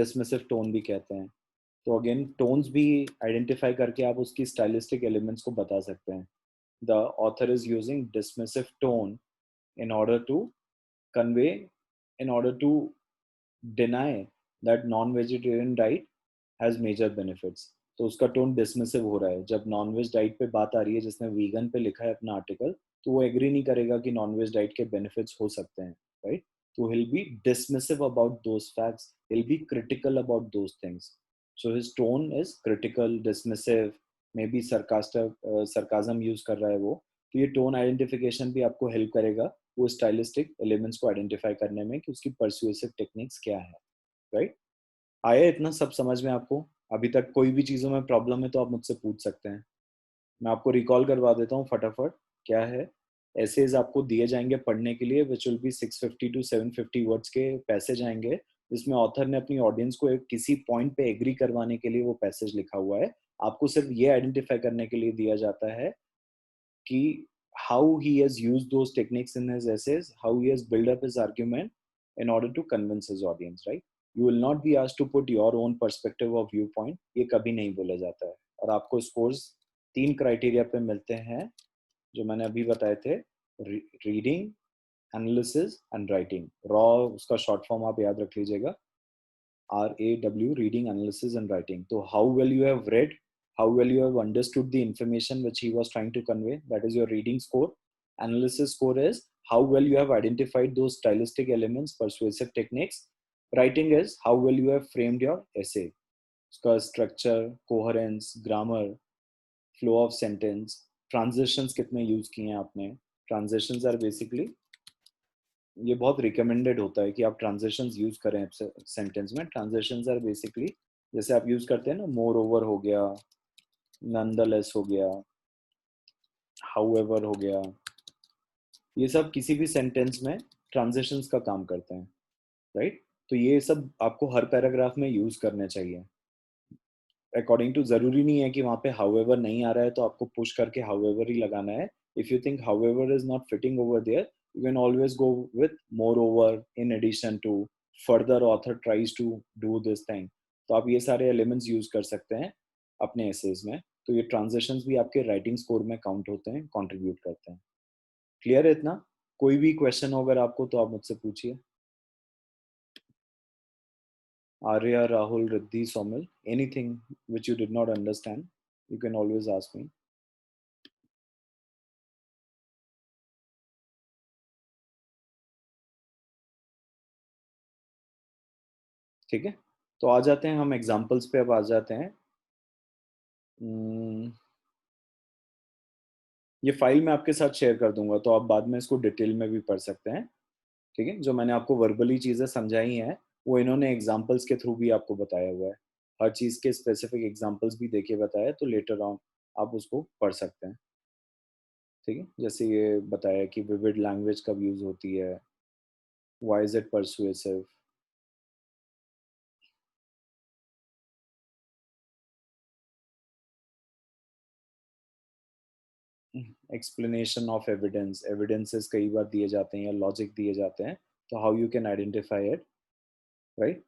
डिसमिसिव टोन भी कहते हैं. तो अगेन टोन्स भी आइडेंटिफाई करके आप उसकी स्टाइलिस्टिक एलिमेंट्स को बता सकते हैं. The author is using dismissive tone in order to convey in order to deny that non-vegetarian diet has major benefits. तो उसका टोन डिसमिसिव हो रहा है. जब नॉन-वेज डाइट पे बात आ रही है, जिसने वीगन पे लिखा है अपना आर्टिकल, तो वो एग्री नहीं करेगा कि नॉन-वेज डाइट के बेनिफिट्स हो सकते हैं, right? So he'll be dismissive about those facts. He'll be critical about those things. So his tone is critical, dismissive, maybe sarcastic, sarcasm use कर रहा है वो. तो ये टोन आइडेंटिफिकेशन भी आपको हेल्प करेगा वो स्टाइलिस्टिक एलिमेंट्स को आइडेंटिफाई करने में कि उसकी परसुएसिव टेक्निक्स क्या है, राइट? आया इतना सब समझ में आपको? अभी तक कोई भी चीजों में प्रॉब्लम है तो आप मुझसे पूछ सकते हैं. मैं आपको रिकॉल करवा देता हूँ फटाफट. क्या है? एसेज आपको दिए जाएंगे पढ़ने के लिए, which will be 650 to 750 words के पैसेज आएंगे, जिसमें ऑथर ने अपनी ऑडियंस को एक किसी पॉइंट पे एग्री करवाने के लिए वो पैसेज लिखा हुआ है. आपको सिर्फ ये आइडेंटिफाई करने के लिए दिया जाता है कि how he has used those techniques in his essays, how he has built up his argument in order to convince his audience, right? You will not be asked to put your own perspective or viewpoint. ये कभी नहीं बोला जाता है. और आपको scores 3 criteria पे मिलते हैं जो मैंने अभी बताए थे. Reading, analysis and writing. Raw उसका शॉर्ट फॉर्म आप याद रख लीजिएगा, RAW, reading, analysis and writing. So how well you have read, how well you have understood the information which he was trying to convey, that is your reading score. Analysis score is how well you have identified those stylistic elements, persuasive techniques. Writing is how well you have framed your essay. उसका structure, coherence, grammar, flow of sentence, transitions कितने use किए हैं आपने. Transitions are basically, ये बहुत recommended होता है कि आप ट्रांजिशंस यूज करें सेंटेंस में. ट्रांजिशंस आर बेसिकली जैसे आप यूज करते हैं ना, मोर ओवर हो गया, नॉनदलेस हो गया, हाउएवर हो गया. ये सब किसी भी सेंटेंस में ट्रांजिशंस का काम करते हैं, राइट? तो ये सब आपको हर पैराग्राफ में यूज करने चाहिए. अकॉर्डिंग टू, जरूरी नहीं है कि वहां पे हाउएवर नहीं आ रहा है तो आपको पुश करके हाउएवर ही लगाना है. If you think however is not fitting over there, you can always go with moreover, in addition to, further author tries to do this thing. तो आप ये सारे एलिमेंट्स यूज कर सकते हैं अपने एसेज में. तो ये ट्रांजिशंस भी आपके राइटिंग स्कोर में काउंट होते हैं, कंट्रीब्यूट करते हैं. क्लियर है इतना? कोई भी क्वेश्चन हो अगर आपको तो आप मुझसे पूछिए. Arya, Rahul, Riddhi, Somil, anything which you did not understand, you can always ask me. ठीक है, तो आ जाते हैं हम एग्जाम्पल्स पे. अब आ जाते हैं. ये फाइल मैं आपके साथ शेयर कर दूंगा तो आप बाद में इसको डिटेल में भी पढ़ सकते हैं. ठीक है, जो मैंने आपको वर्बली चीजें समझाई हैं वो इन्होंने एग्जाम्पल्स के थ्रू भी आपको बताया हुआ है. हर चीज के स्पेसिफिक एग्जाम्पल्स भी देके बताया, तो लेटर ऑन आप उसको पढ़ सकते हैं. ठीक है, जैसे ये बताया कि विविड लैंग्वेज कब यूज होती है, why is it persuasive. Explanation of evidence, evidences कई बार दिए जाते हैं या लॉजिक दिए जाते हैं, तो how you can identify it, right?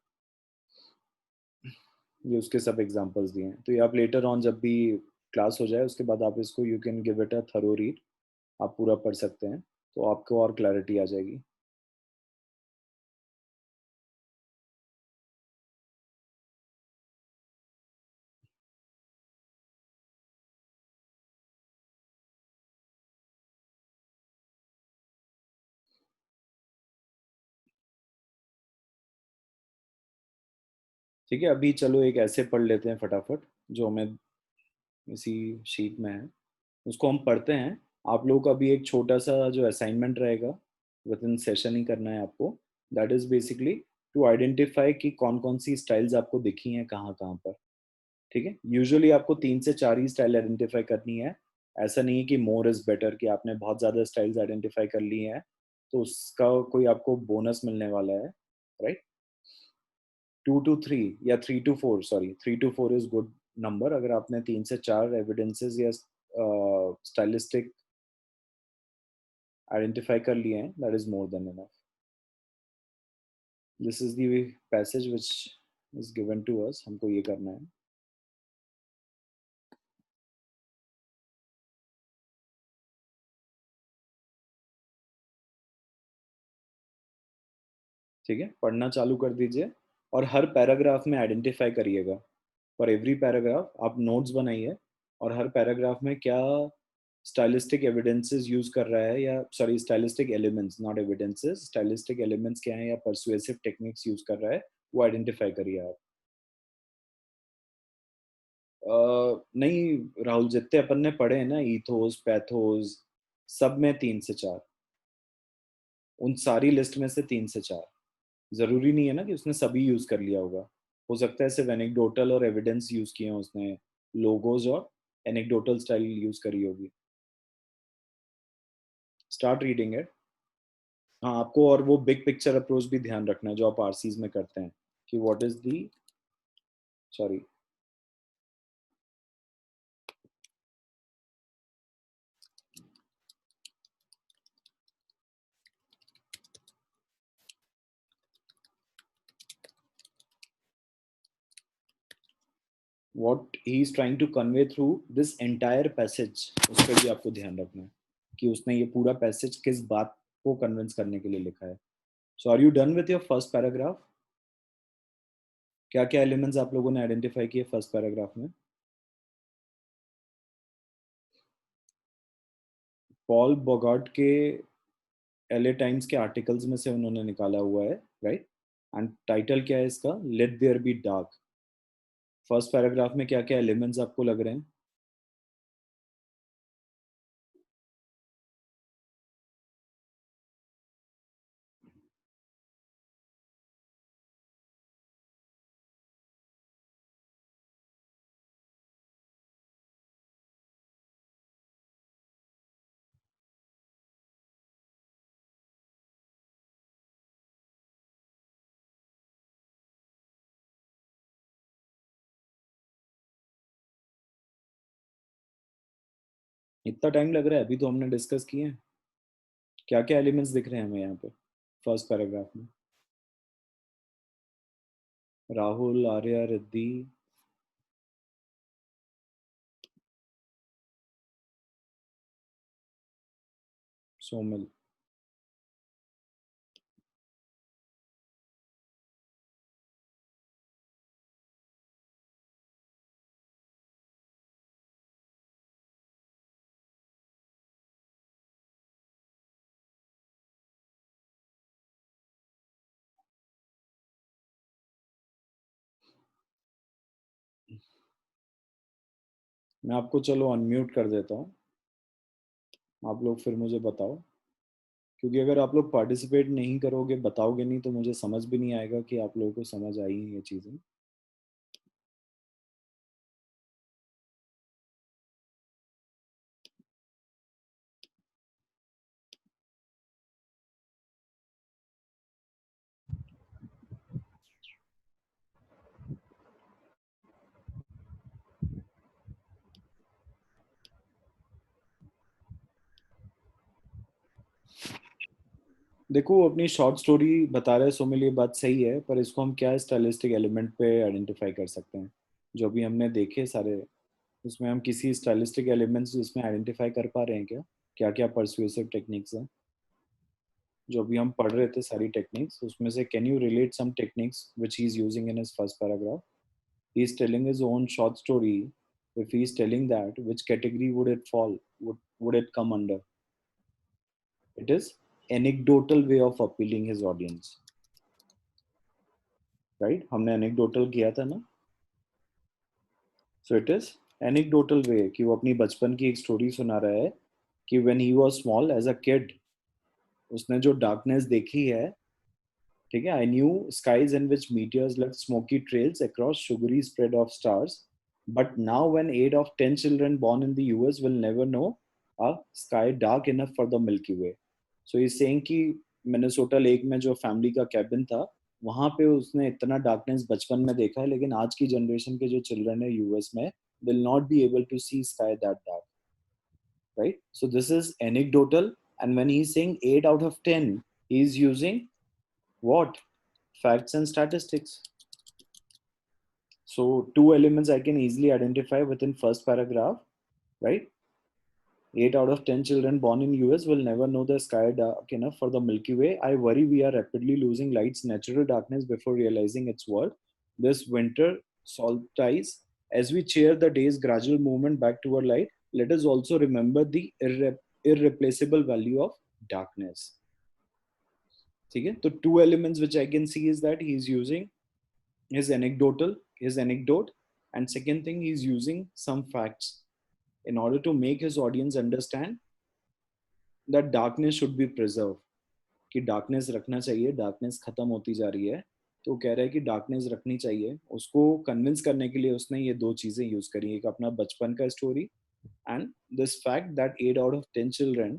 ये उसके सब एग्जांपल्स दिए हैं. तो ये आप लेटर ऑन जब भी क्लास हो जाए उसके बाद आप इसको, you can give it a thorough read, आप पूरा पढ़ सकते हैं तो आपको और क्लैरिटी आ जाएगी. ठीक है, अभी चलो एक ऐसे पढ़ लेते हैं फटाफट जो हमें इसी शीट में है, उसको हम पढ़ते हैं. आप लोगों का भी एक छोटा सा जो असाइनमेंट रहेगा, विद इन सेशन ही करना है आपको. That is basically to identify कि कौन कौन सी स्टाइल्स आपको दिखी हैं कहाँ कहाँ पर. ठीक है, यूजुअली आपको 3 से 4 ही स्टाइल आइडेंटिफाई करनी है. ऐसा नहीं है कि मोर इज बेटर, कि आपने बहुत ज़्यादा स्टाइल्स आइडेंटिफाई कर ली हैं तो उसका कोई आपको बोनस मिलने वाला है, राइट? 2 to 3 या 3 to 4, sorry 3 to 4 is good number. अगर आपने 3 से 4 एविडेंसेस या स्टाइलिस्टिक आइडेंटिफाई कर लिए हैं, that is more than enough. This is the passage which is given to us, हमको ये करना है. ठीक है, पढ़ना चालू कर दीजिए और हर पैराग्राफ में आइडेंटिफाई करिएगा। फॉर एवरी पैराग्राफ आप नोट्स बनाइए और हर पैराग्राफ में क्या स्टाइलिस्टिक एविडेंसेस यूज कर रहा है, या sorry stylistic elements, not evidences, stylistic elements क्या है या परसुएसिव टेक्निक्स यूज कर रहा है, वो आइडेंटिफाई करिए आप। नहीं राहुल, जितने अपन ने पढ़े हैं ना, ईथोस, पैथोस, सब में 3 से 4, उन सारी लिस्ट में से 3 से 4। जरूरी नहीं है ना कि उसने सभी यूज कर लिया होगा, हो सकता है सिर्फ एनेक्डोटल और एविडेंस यूज किए हैं उसने, लोगोज और एनेक्डोटल स्टाइल यूज करी होगी। Start reading it. हाँ, आपको और वो बिग पिक्चर अप्रोच भी ध्यान रखना है जो आप आरसीज में करते हैं, कि what is the, sorry, what he is trying to convey through this entire passage, उस पर भी आपको ध्यान रखना है कि उसने ये पूरा पैसेज किस बात को कन्विंस करने के लिए लिखा है। So are you done with your first paragraph? क्या क्या एलिमेंट्स आप लोगों ने आइडेंटिफाई किए फर्स्ट पैराग्राफ में? पॉल बॉगार्ट के एलए टाइम्स के आर्टिकल्स में से उन्होंने निकाला हुआ है, राइट? एंड टाइटल क्या है इसका? Let there be dark. First paragraph में क्या क्या एलिमेंट्स आपको लग रहे हैं? इतना टाइम लग रहा है? अभी तो हमने डिस्कस किए हैं। क्या क्या एलिमेंट्स दिख रहे हैं हमें यहाँ पे फर्स्ट पैराग्राफ में? राहुल, आर्या, रिद्धि, सोमल। मैं आपको चलो अनम्यूट कर देता हूँ, आप लोग फिर मुझे बताओ, क्योंकि अगर आप लोग पार्टिसिपेट नहीं करोगे, बताओगे नहीं, तो मुझे समझ भी नहीं आएगा कि आप लोगों को समझ आई हैं ये चीज़ें। देखो, अपनी शॉर्ट स्टोरी बता रहे सो मेरे लिए बात सही है, पर इसको हम क्या स्टाइलिस्टिक एलिमेंट पे आइडेंटिफाई कर सकते हैं? जो भी हमने देखे सारे, उसमें हम किसी स्टाइलिस्टिक एलिमेंट्स इसमें आइडेंटिफाई कर पा रहे हैं क्या? क्या क्या परसुएसिव टेक्निक्स हैं जो भी हम पढ़ रहे थे, सारी टेक्निक्स उसमें से? Can you relate some techniques which he is using in his first paragraph? He is telling his own short story. If he is telling that, which category would it fall? Would it come under? It is anecdotal way of appealing his audience, right? हमने anecdotal किया था ना? So it is anecdotal way कि वो अपनी बचपन की एक स्टोरी सुना रहा है कि when he was small as a kid, उसने जो डार्कनेस देखी है, ठीक है, I knew skies in which meteors left smoky trails across sugary spread of stars, but now when 8 of 10 children born in the US will never know a sky dark enough for the Milky Way. So he's saying कि Minnesota lake में जो family का cabin था, वहां पे उसने इतना darkness बचपन में देखा है, लेकिन आज की जनरेशन के जो चिल्ड्रन है यूएस में, will not be able to see sky that dark, right? So this is anecdotal, and when he's saying 8 out of 10, he's using what? Facts and statistics. So two elements I can easily identify within first paragraph, right? 8 out of 10 children born in US will never know the sky dark enough for the Milky Way. I worry we are rapidly losing light's natural darkness before realizing its worth. This winter solstice, as we cheer the day's gradual movement back toward light, let us also remember the irreplaceable value of darkness. ठीक है? तो two elements which I can see is that he is using his anecdote, and second thing he's using some facts in order to make his audience understand that darkness should be preserved. कि darkness रखना चाहिए, darkness खत्म होती जा रही है, तो कह रहा है कि डार्कनेस रखनी चाहिए. उसको कन्विंस करने के लिए उसने ये दो चीजें यूज करी, एक अपना बचपन का story and this fact that 8 out of 10 children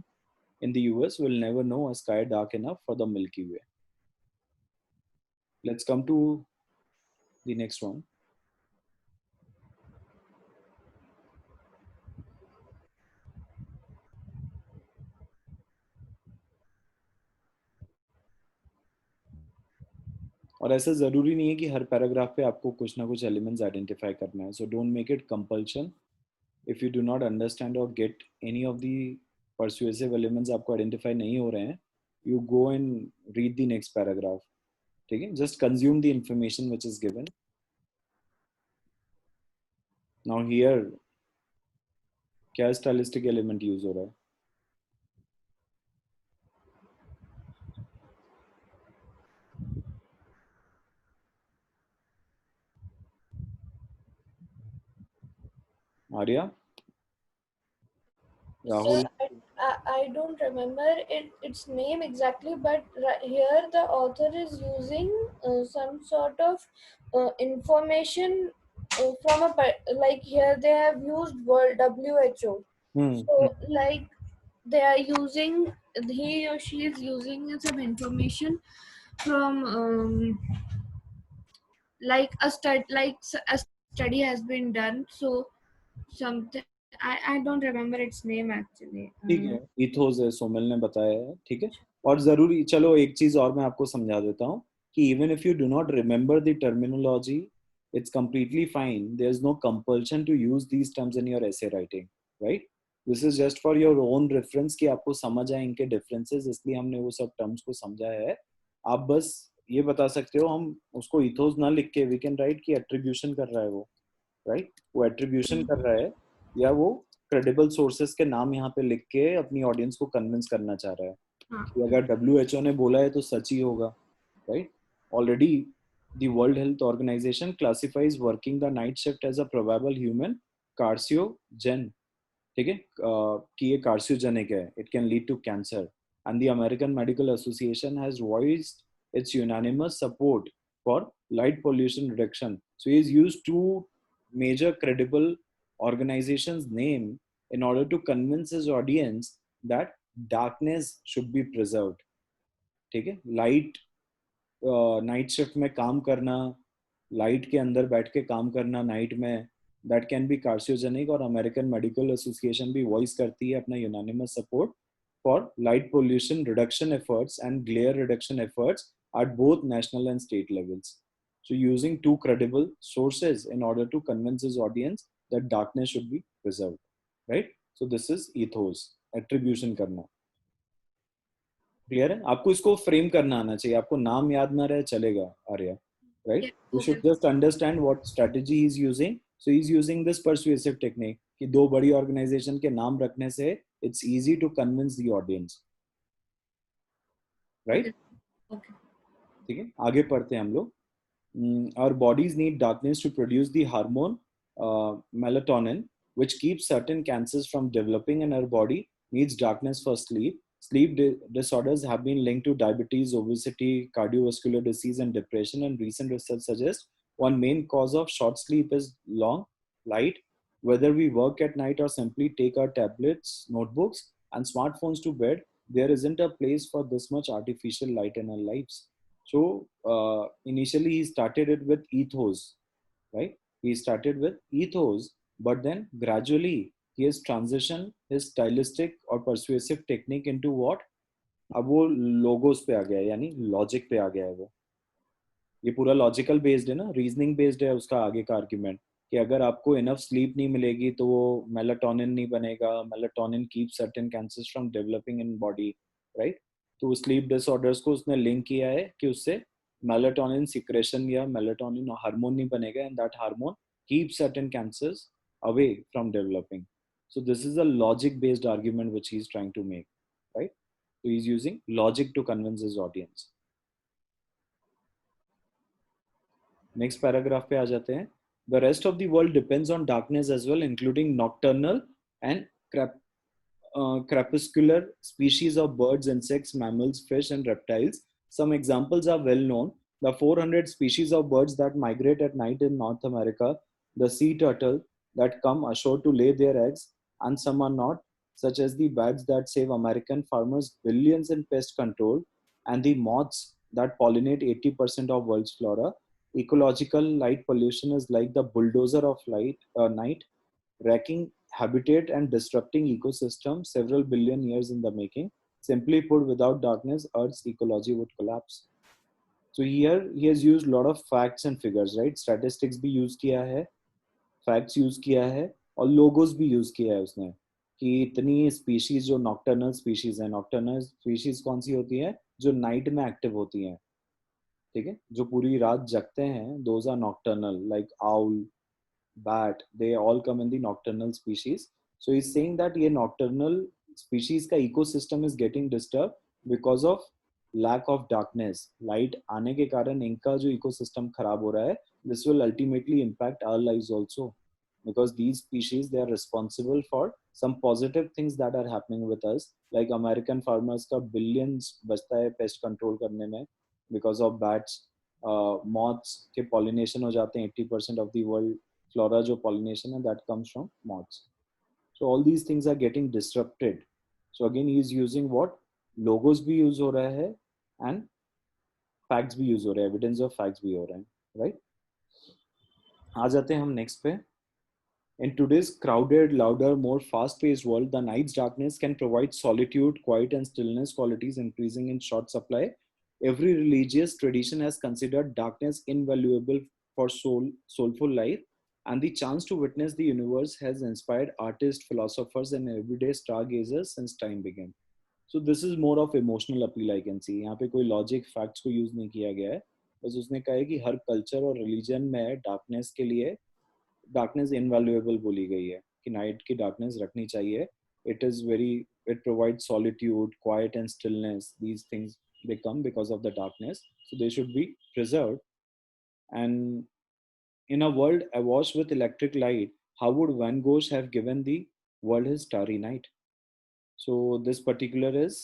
in the US will never know a sky dark enough for the Milky Way. Let's come to the next one. और ऐसा जरूरी नहीं है कि हर पैराग्राफ पे आपको कुछ ना कुछ एलिमेंट्स आइडेंटिफाई करना है, so don't make it compulsion. If you do not understand और get any of the persuasive elements आपको आइडेंटिफाई नहीं हो रहे हैं, you go and read the next paragraph. ठीक है, just consume the information which is given. Now here क्या stylistic element use हो रहा है? Arya, Rahul? Sir, I don't remember its name exactly, but here the author is using some sort of information from like here they have used World WHO. So like they are using, he or she is using some information from like a study has been done. So something I don't remember its name actually. ठीक है, ethos है, सोमेल ने बताया है. ठीक है, और जरूरी, चलो एक चीज और मैं आपको समझा देता हूँ कि even if you do not remember the terminology, it's completely fine. There is no compulsion to use these terms in your essay writing, right? This is just for your own reference कि आपको समझ आए इनके differences, इसलिए हमने वो सब terms को समझाया है. आप बस ये बता सकते हो, हम उसको इथोस ना लिख के वी कैन राइट कि एट्रीब्यूशन कर रहा है वो, राइट? वो एट्रीब्यूशन कर रहा है, या वो क्रेडिबल सोर्सेस के नाम यहाँ पे लिख के अपनी ऑडियंस को कन्विंस करना चाह रहा है कि अगर WHO ने बोला है तो सच ही होगा, right? Already the World Health Organization classifies working the night shift as a probable human carcinogen. ठीक है, कि ये कार्सियोजेनिक है, it can lead to cancer, and the American Medical Association has voiced its unanimous support for light pollution reduction. So he's used two major credible organizations' name in order to convince his audience that darkness should be preserved. ठीक है, light, night shift में काम करना, light के अंदर बैठ के काम करना नाइट में, दैट कैन बी कार्सियोजेनिक. और अमेरिकन मेडिकल एसोसिएशन भी वॉइस करती है अपना unanimous support for light pollution reduction efforts and glare reduction efforts at both national and state levels. So using two credible sources in order to convince his audience that darkness should be preserved, right? So this is ethos, attribution करना. Clear है? आपको इसको frame करना आना चाहिए, आपको नाम याद ना रहे चलेगा Arya, right? You should just understand what strategy he is using. So he is using this persuasive technique कि दो बड़ी ऑर्गेनाइजेशन के नाम रखने से it's easy to convince the audience, right? Okay. ठीक है, आगे पढ़ते हैं हम लोग. Our bodies need darkness to produce the hormone melatonin, which keeps certain cancers from developing, and our body needs darkness for sleep. Sleep disorders have been linked to diabetes, obesity, cardiovascular disease, and depression, and recent research suggests one main cause of short sleep is long light. Whether we work at night or simply take our tablets, notebooks, and smartphones to bed, there isn't a place for this much artificial light in our lives. So initially he started it with ethos, right? He started with ethos, but then gradually he has transitioned his stylistic or persuasive technique into what? अब वो logos पे आ गया है, यानी logic पे आ गया है वो. ये पूरा लॉजिकल बेस्ड है ना, रीजनिंग बेस्ड है उसका आगे का आर्ग्यूमेंट. कि अगर आपको इनफ स्लीप नहीं मिलेगी तो वो मेलाटोनिन नहीं बनेगा. Melatonin keep certain cancers from developing in body, right. तो स्लीप डिसऑर्डर्स को उसने लिंक किया है कि उससे मेलाटोनिन सिक्रेशन या मेलाटोनिन हार्मोन नहीं बनेगा, and that hormone keep certain cancers away from developing. So this is a logic based argument which he's trying to make, right? So he's using logic to convince his audience. Next paragraph पे आ जाते हैं. The rest of the world depends on darkness as well, including nocturnal and crepuscular species of birds, insects, mammals, fish, and reptiles. Some examples are well known. The 400 species of birds that migrate at night in North America, the sea turtle that come ashore to lay their eggs, and some are not, such as the bats that save American farmers billions in pest control, and the moths that pollinate 80% of world's flora. Ecological light pollution is like the bulldozer of night, wrecking habitat and disrupting ecosystems several billion years in the making. Simply put, without darkness, Earth's ecology would collapse. So here he has used a lot of facts and figures, right? Statistics भी use किया है, facts use किया है, और logos भी use किया है उसने कि इतनी species जो nocturnal species है. Nocturnal species कौन सी होती है? जो night में active होती हैं, ठीक है, जो पूरी रात जगते हैं. Those are nocturnal, like owl, bat, they all come in the nocturnal species. So he's saying that ये nocturnal species का ecosystem is getting disturbed because of lack of darkness. Light आने के कारण इनका जो ecosystem खराब हो रहा है. This will ultimately impact our lives also, because these species, they are responsible for some positive things that are happening with us, like American farmers का billions बचता है pest control करने में because of bats. Moths के pollination हो जाते हैं. 80% of the world flora जो pollination है, that comes from moths. So all these things are getting disrupted. So again he is using what? Logos भी use हो रहा है and facts भी use हो रहा है, evidence of facts भी हो रहा है, right? आ जाते हैं हम next पे. In today's crowded, louder, more fast-paced world, the night's darkness can provide solitude, quiet, and stillness qualities increasing in short supply. Every religious tradition has considered darkness invaluable for soulful life, and the chance to witness the universe has inspired artists, philosophers, and everyday stargazers since time began. So this is more of emotional appeal, I can see. यहाँ पे कोई logic facts को use नहीं किया गया है. बस उसने कहा है कि हर culture और religion में darkness के लिए डार्कनेस इनवैल्यूएबल बोली गई है कि नाइट की डार्कनेस रखनी चाहिए. It is very, it provide solitude, quiet and stillness. These things they come because of the darkness, so they should be preserved. And in a world awash with electric light, how would Van Gogh have given the world his starry night? So this particular is,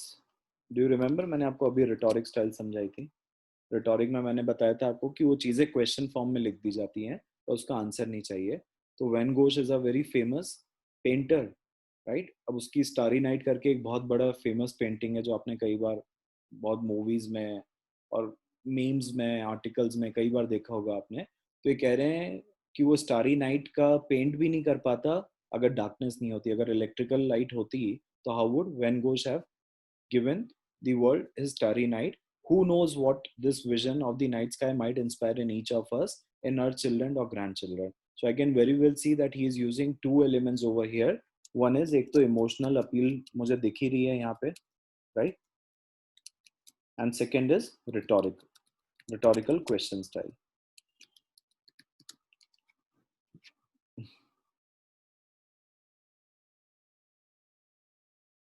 do you remember, मैंने आपको अभी rhetoric style समझाई थी. Rhetoric में मैंने बताया था आपको कि वो चीजें क्वेश्चन फॉर्म में लिख दी जाती हैं और उसका आंसर नहीं चाहिए. तो Van Gogh is a very famous painter, right. अब उसकी स्टारी नाइट करके एक बहुत बड़ा फेमस पेंटिंग है जो आपने कई बार बहुत मूवीज में और मीम्स में, आर्टिकल्स में कई बार देखा होगा आपने. तो ये कह रहे हैं कि वो स्टारी नाइट का पेंट भी नहीं कर पाता अगर डार्कनेस नहीं होती. अगर इलेक्ट्रिकल लाइट होती तो how would Van Gogh have given the world his starry night? Who knows what this vision of the night sky might inspire in each of us, in our children or grandchildren. So I can very well see that he is using two elements over here. One is एक तो emotional appeal मुझे दिख ही रही है यहाँ पे, right? And second is rhetorical question style.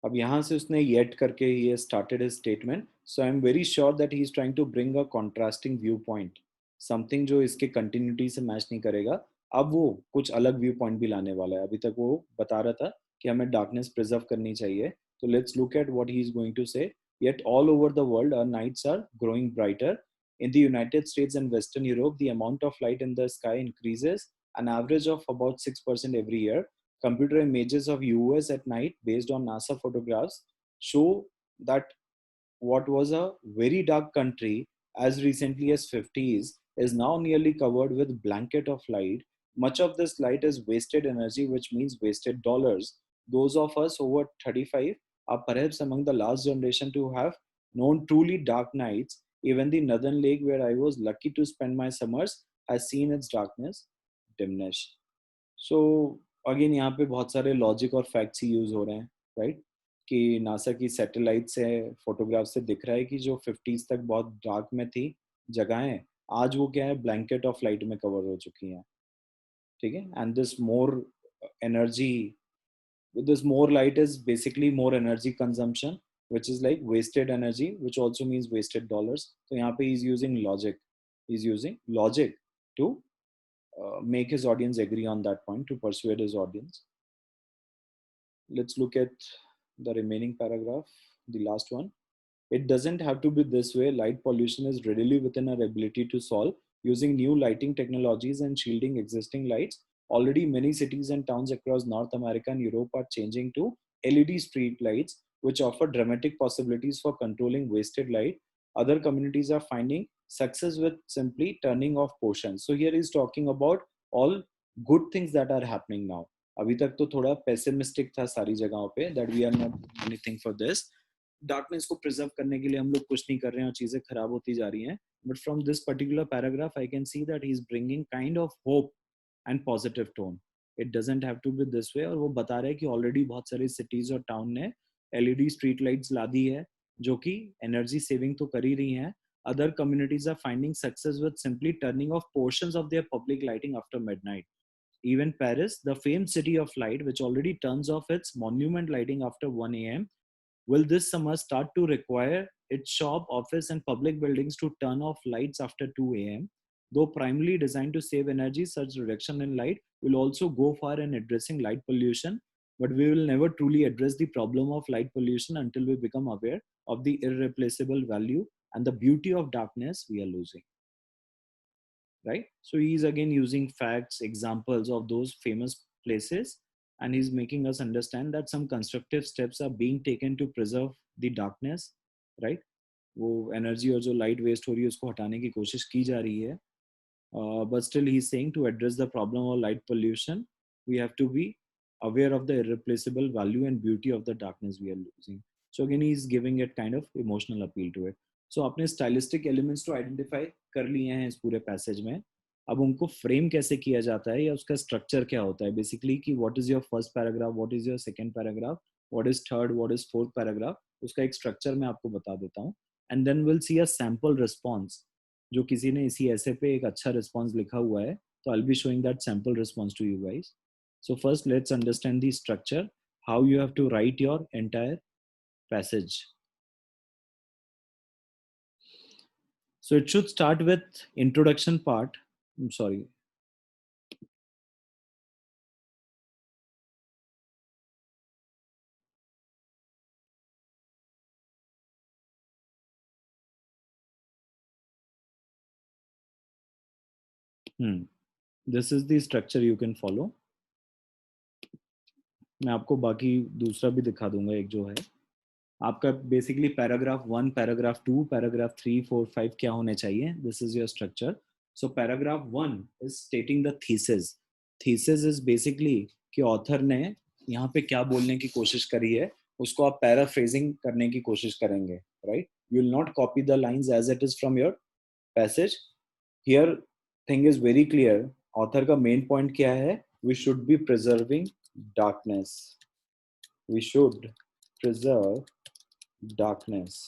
अब यहाँ से उसने yet करके he started his statement. So I'm very sure that he is trying to bring a contrasting viewpoint, something जो इसके continuity से match नहीं करेगा. अब वो कुछ अलग व्यू पॉइंट भी लाने वाला है. अभी तक वो बता रहा था कि हमें डार्कनेस प्रिजर्व करनी चाहिए. तो let's look at what he is going to say. Yet all over the world our nights are growing brighter. In the United States and Western Europe, the amount of light in the sky increases an average of about 6% every year. Computer images of US at night based on NASA photographs show that what was a very dark country as recently as 50s is now nearly covered with blanket of light. Much of this light is wasted energy, which means wasted dollars. Those of us over 35 are perhaps among the last generation to have known truly dark nights. Even the Northern Lake, where I was lucky to spend my summers, has seen its darkness diminish. So again यहाँ पे बहुत सारे logic और facts ही use हो रहे हैं, right? कि NASA की सैटेलाइट से फोटोग्राफ से दिख रहा है कि जो 50s तक बहुत डार्क में थी जगहें, आज वो क्या है, ब्लैंकेट ऑफ लाइट में कवर हो चुकी हैं, ठीक है? And this more energy, this more light is basically more energy consumption, which is like wasted energy, which also means wasted dollars. So यहाँ पे he's using logic to make his audience agree on that point, to persuade his audience. Let's look at the remaining paragraph, the last one. It doesn't have to be this way. Light pollution is readily within our ability to solve using new lighting technologies and shielding existing lights. Already, many cities and towns across North America and Europe are changing to LED street lights, which offer dramatic possibilities for controlling wasted light. Other communities are finding success with simply turning off portions. So, here he's talking about all good things that are happening now. अभी तक तो थोड़ा pessimistic था सारी जगहों पे, that we are not doing anything for this. Darkness को preserve करने के लिए हम लोग कुछ नहीं कर रहे हैं और चीजें खराब होती जा रही हैं. But from this particular paragraph I can see that he is bringing kind of hope and positive tone. It doesn't have to be this way. और वो बता रहे हैं कि ऑलरेडी बहुत सारी सिटीज और टाउन ने एलईडी स्ट्रीट लाइट्स ला दी है, जो कि एनर्जी सेविंग तो कर ही रही हैं. Other communities are finding success with simply turning off portions of their public lighting after midnight. Even Paris, the famed city of light, which already turns off its monument lighting after 1 a.m., will this summer start to require its shop, office, and public buildings to turn off lights after 2 a.m. Though primarily designed to save energy, such reduction in light will also go far in addressing light pollution. But we will never truly address the problem of light pollution until we become aware of the irreplaceable value and the beauty of darkness we are losing. Right? So he's again using facts, examples of those famous places, and he's making us understand that some constructive steps are being taken to preserve the darkness, right? वो energy और जो light waste हो रही है उसको हटाने की कोशिश की जा रही है. But still he's saying to address the problem of light pollution, we have to be aware of the irreplaceable value and beauty of the darkness we are losing. So again he's giving it kind of emotional appeal to it. So आपने stylistic elements तो identify कर लिए हैं इस पूरे passage में. अब उनको फ्रेम कैसे किया जाता है या उसका स्ट्रक्चर क्या होता है बेसिकली, कि what is your first paragraph, what is your second paragraph, what is third, what is fourth paragraph, उसका एक स्ट्रक्चर मैं आपको बता देता हूँ. And then will see a sample response. जो किसी ने इसी ऐसे पे एक अच्छा रिस्पॉन्स लिखा हुआ है, तो I will be showing that sample response to you guys. So first let's understand the structure, how you have to write your entire passage. So it should start with introduction part. I'm sorry. This is the structure you can follow. मैं आपको बाकी दूसरा भी दिखा दूंगा. एक जो है आपका बेसिकली पैराग्राफ 1, पैराग्राफ 2, पैराग्राफ 3, 4, 5 क्या होने चाहिए. This is your structure. So paragraph 1 is stating the thesis. Thesis is basically कि ऑथर ने यहाँ पे क्या बोलने की कोशिश करी है, उसको आप पैराफ्रेजिंग करने की कोशिश करेंगे, right? You will not copy the lines as it is from your passage. Here thing is very clear. Author का मेन पॉइंट क्या है? We should be preserving darkness. We should preserve darkness.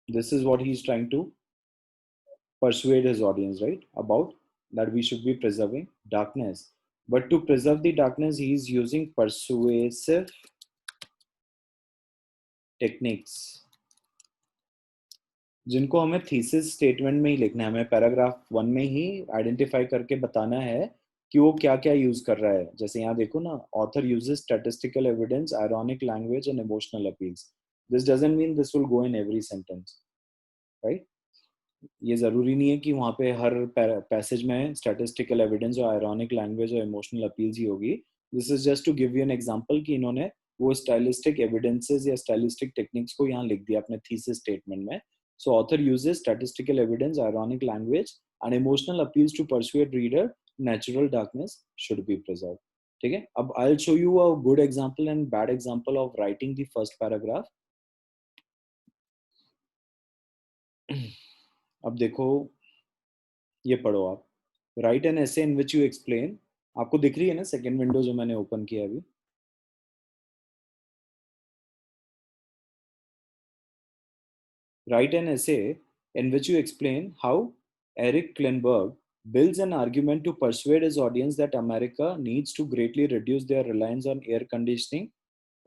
This is what he's trying to persuade his audience, right? About that we should be preserving darkness. But to preserve the darkness, he is using persuasive techniques, जिनको हमें thesis statement में ही लिखना है. हमें paragraph 1 में ही identify करके बताना है कि वो क्या क्या यूज कर रहा है. जैसे यहाँ देखो ना, author uses statistical evidence, ironic language and emotional appeals. This doesn't mean this will go in every sentence, right? ये जरूरी नहीं है कि वहाँ पे हर पैसेज में स्टैटिस्टिकल एविडेंस और आयरॉनिक लैंग्वेज और इमोशनल अपील्स ही होगी. This is just to give you an example कि इन्होंने वो स्टाइलिस्टिक एविडेंसेस या स्टाइलिस्टिक टेक्निक्स को यहाँ लिख दिया अपने थीसिस स्टेटमेंट में. So author uses statistical evidence, ironic language, and emotional appeals to persuade reader natural darkness should be preserved. ठीक है? अब I'll show you a good example and bad example of writing the first paragraph. अब देखो, ये पढ़ो आप. Write an essay in which you explain आपको दिख रही है ना सेकेंड विंडो जो मैंने ओपन किया अभी? Write an essay in which you explain how Eric Klinberg builds an argument to persuade his audience that America needs to greatly reduce their reliance on air conditioning.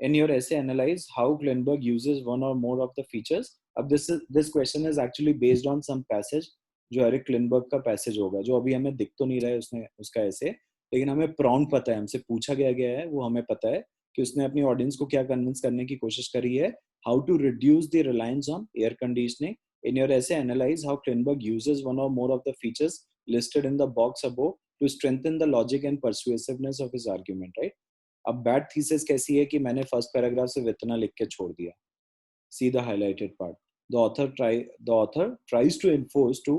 In your essay, analyze how Klinberg uses one or more of the features. अब this question is actually based on some passage जो Eric क्लिनबर्ग का passage होगा, जो अभी हमें दिख तो नहीं रहा है उसने उसका ऐसे, लेकिन हमें प्रॉम्प्ट पता है, हमसे पूछा गया है, वो हमें पता है कि उसने अपनी ऑडियंस को क्या कन्विंस करने की कोशिश करी है. How to reduce the reliance on air conditioning. In your essay, analyze how Klinberg uses one or more of the features listed in the box above to strengthen the logic and persuasiveness of his argument, right? अब bad thesis कैसी है कि मैंने first paragraph से इतना लिख के छोड़ दिया. See the highlighted part. The author tries to enforce to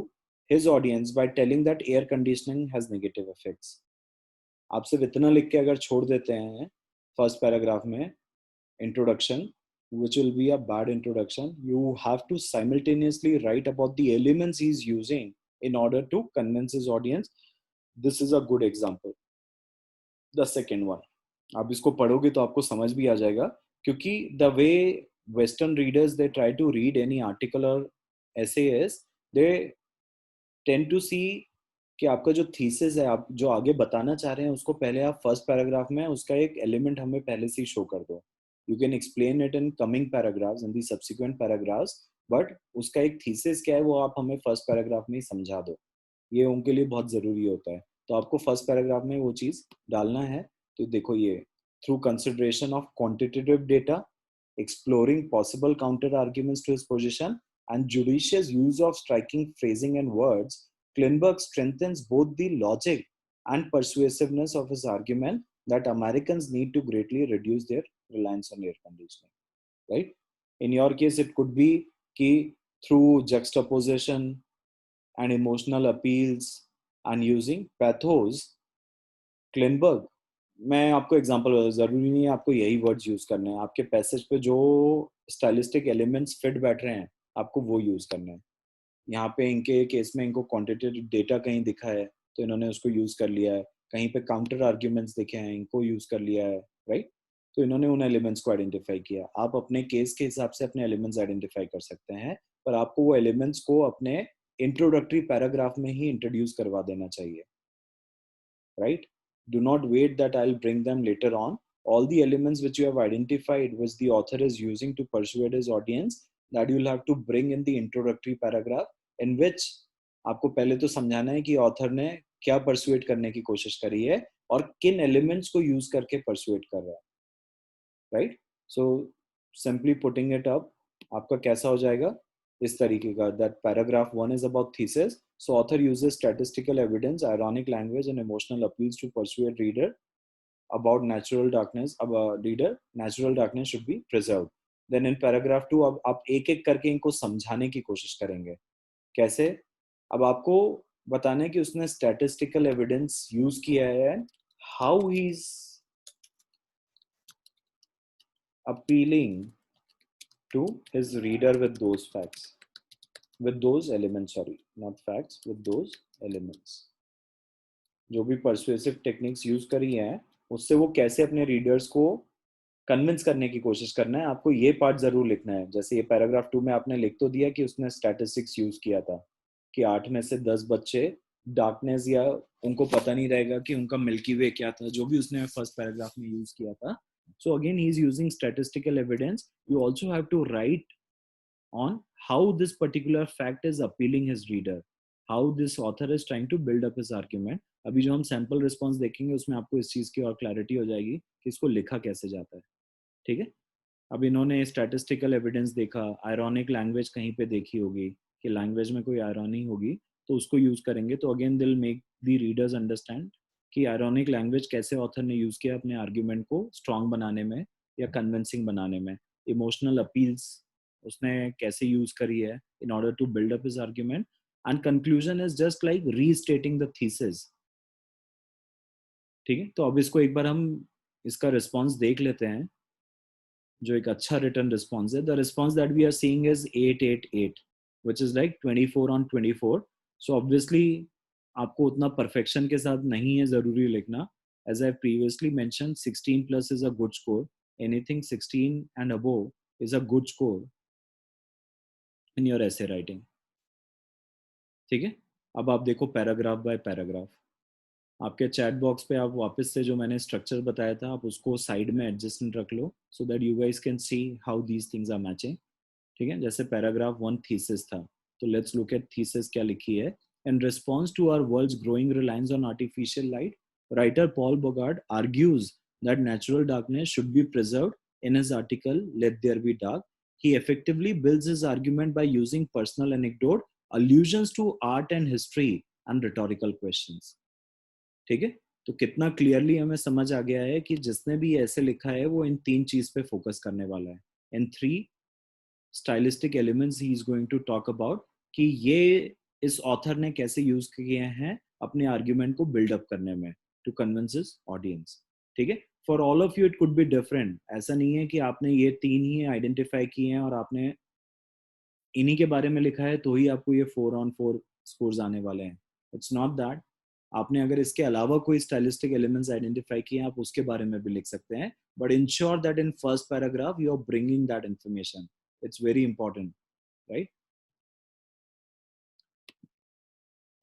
his audience by telling that air conditioning has negative effects. आप सिर्फ इतना लिख के अगर छोड़ देते हैं फर्स्ट पैराग्राफ में introduction, which will be a bad introduction, you have to simultaneously write about the elements he's using in order to convince his audience. This is a good example. The second one, आप इसको पढ़ोगे तो आपको समझ भी आ जाएगा, क्योंकि the way Western readers they try to read any article or essay is they tend to see कि आपका जो थीसिस है, आप जो आगे बताना चाह रहे हैं, उसको पहले आप फर्स्ट पैराग्राफ में उसका एक एलिमेंट हमें पहले से ही शो कर दो. You can explain it in coming paragraphs in the subsequent paragraphs, but उसका एक थीसिस क्या है वो आप हमें फर्स्ट पैराग्राफ में ही समझा दो. ये उनके लिए बहुत ज़रूरी होता है. तो आपको फर्स्ट पैराग्राफ में वो चीज़ डालना है. तो देखो ये, through consideration of quantitative data, exploring possible counter arguments to his position, and judicious use of striking phrasing and words, Klinberg strengthens both the logic and persuasiveness of his argument that Americans need to greatly reduce their reliance on air conditioning. Right? In your case, it could be कि through juxtaposition and emotional appeals and using pathos, Klinberg, मैं आपको example बता, जरूरी नहीं है आपको यही words use करने हैं. आपके पैसेज पे जो स्टाइलिस्टिक एलिमेंट्स फिट बैठ रहे हैं आपको वो यूज करने हैं. यहाँ पे इनके केस में इनको क्वांटिटेटिव डेटा कहीं दिखा है तो इन्होंने उसको यूज कर लिया है. कहीं पे काउंटर आर्ग्यूमेंट्स दिखे हैं, इनको यूज कर लिया है. राइट? तो इन्होंने उन एलिमेंट्स को आइडेंटिफाई किया. आप अपने केस के हिसाब से अपने एलिमेंट्स आइडेंटिफाई कर सकते हैं, पर आपको वो एलिमेंट्स को अपने इंट्रोडक्टरी पैराग्राफ में ही इंट्रोड्यूस करवा देना चाहिए. Right? Do not wait that I'll bring them later on. All the elements which you have identified, which the author is using to persuade his audience, that you'll have to bring in the introductory paragraph, in which आपको पहले तो समझाना है कि author ने क्या persuade करने की कोशिश करी है और किन एलिमेंट्स को यूज करके परसुएट कर रहा है. Right? So simply putting it up, आपका कैसा हो जाएगा इस तरीके का, that paragraph 1 is about thesis. So author uses statistical evidence, ironic language and emotional appeals to persuade reader about natural darkness. अब reader natural darkness should be preserved. Then in paragraph 2 अब आप एक एक करके इनको समझाने की कोशिश करेंगे. कैसे? अब आपको बताना है कि उसने statistical evidence use किया है, how he's appealing to his reader with those facts. With those elements, sorry, not facts, with those elements. जो भी persuasive techniques यूज करी हैं उससे वो कैसे अपने रीडर्स को कन्विंस करने की कोशिश करना है. आपको ये पार्ट जरूर लिखना है. जैसे ये पैराग्राफ 2 में आपने लिख तो दिया कि उसने स्टैटिस्टिक्स यूज किया था कि 8 में से 10 बच्चे डार्कनेस, या उनको पता नहीं रहेगा कि उनका मिल्की वे क्या था, जो भी उसने फर्स्ट पैराग्राफ में यूज किया था. So again he is using statistical evidence. You also have to write on how this particular fact is appealing his reader, how this author is trying to build up his argument. अभी जो हम sample response देखेंगे उसमें आपको इस चीज की और क्लैरिटी हो जाएगी कि इसको लिखा कैसे जाता है. ठीक है? अब इन्होंने स्टैटिस्टिकल एविडेंस देखा, आयरॉनिक लैंग्वेज कहीं पे देखी होगी कि लैंग्वेज में कोई आयरॉनी होगी तो उसको यूज करेंगे. तो अगेन दिल मेक द रीडर्स अंडरस्टैंड कि आयरॉनिक लैंग्वेज कैसे ऑथर ने यूज किया अपने आर्ग्यूमेंट को स्ट्रॉन्ग बनाने में या कन्विंसिंग बनाने में. इमोशनल अपील्स उसने कैसे यूज करी है in order to build up his argument, and conclusion is just like restating the thesis. ठीक है? तो अब इसको एक बार हम इसका रिस्पॉन्स देख लेते हैं जो एक अच्छा रिटर्न रिस्पॉन्स है. The response that we are seeing is 888 which is like 24 on 24. सो ऑब्वियसली आपको उतना परफेक्शन के साथ नहीं है जरूरी लिखना, as I previously mentioned, 16 plus is a good score. Anything 16 and above is a good score in your essay writing. ठीक है, अब आप देखो पैराग्राफ बाय पैराग्राफ. आपके चैट बॉक्स पे आप वापस से जो मैंने स्ट्रक्चर बताया था आप उसको साइड में एडजस्टमेंट रख लो, so that you guys can see how these things are matching. ठीक है, जैसे पैराग्राफ 1 थीसिस था, तो लेट्स लुक एट थीसिस क्या लिखी है. In response to our world's growing reliance on artificial light, writer Paul Bogard argues that natural darkness should be preserved. In his article Let There Be Dark, he effectively builds his argument by using personal anecdote, allusions to art and history, and rhetorical questions. ठीक है, तो कितना clearly हमें समझ आ गया है कि जिसने भी ऐसे लिखा है वो इन 3 चीज पे फोकस करने वाला है. In 3 stylistic elements he is going to talk about कि ये इस ऑथर ने कैसे यूज किए हैं अपने आर्ग्यूमेंट को बिल्डअप करने में टू कन्विंस हिज ऑडियंस. ठीक है, for all of you it could be different. ऐसा नहीं है कि आपने ये 3 ही आइडेंटिफाई किए हैं और आपने इन्हीं के बारे में लिखा है तो ही आपको ये 4 on 4 स्कोर्स आने वाले हैं. It's not that. आपने अगर इसके अलावा कोई स्टाइलिस्टिक एलिमेंट्स आइडेंटिफाई किए आप उसके बारे में भी लिख सकते हैं, but ensure that in first paragraph you are bringing that information. It's very important, right.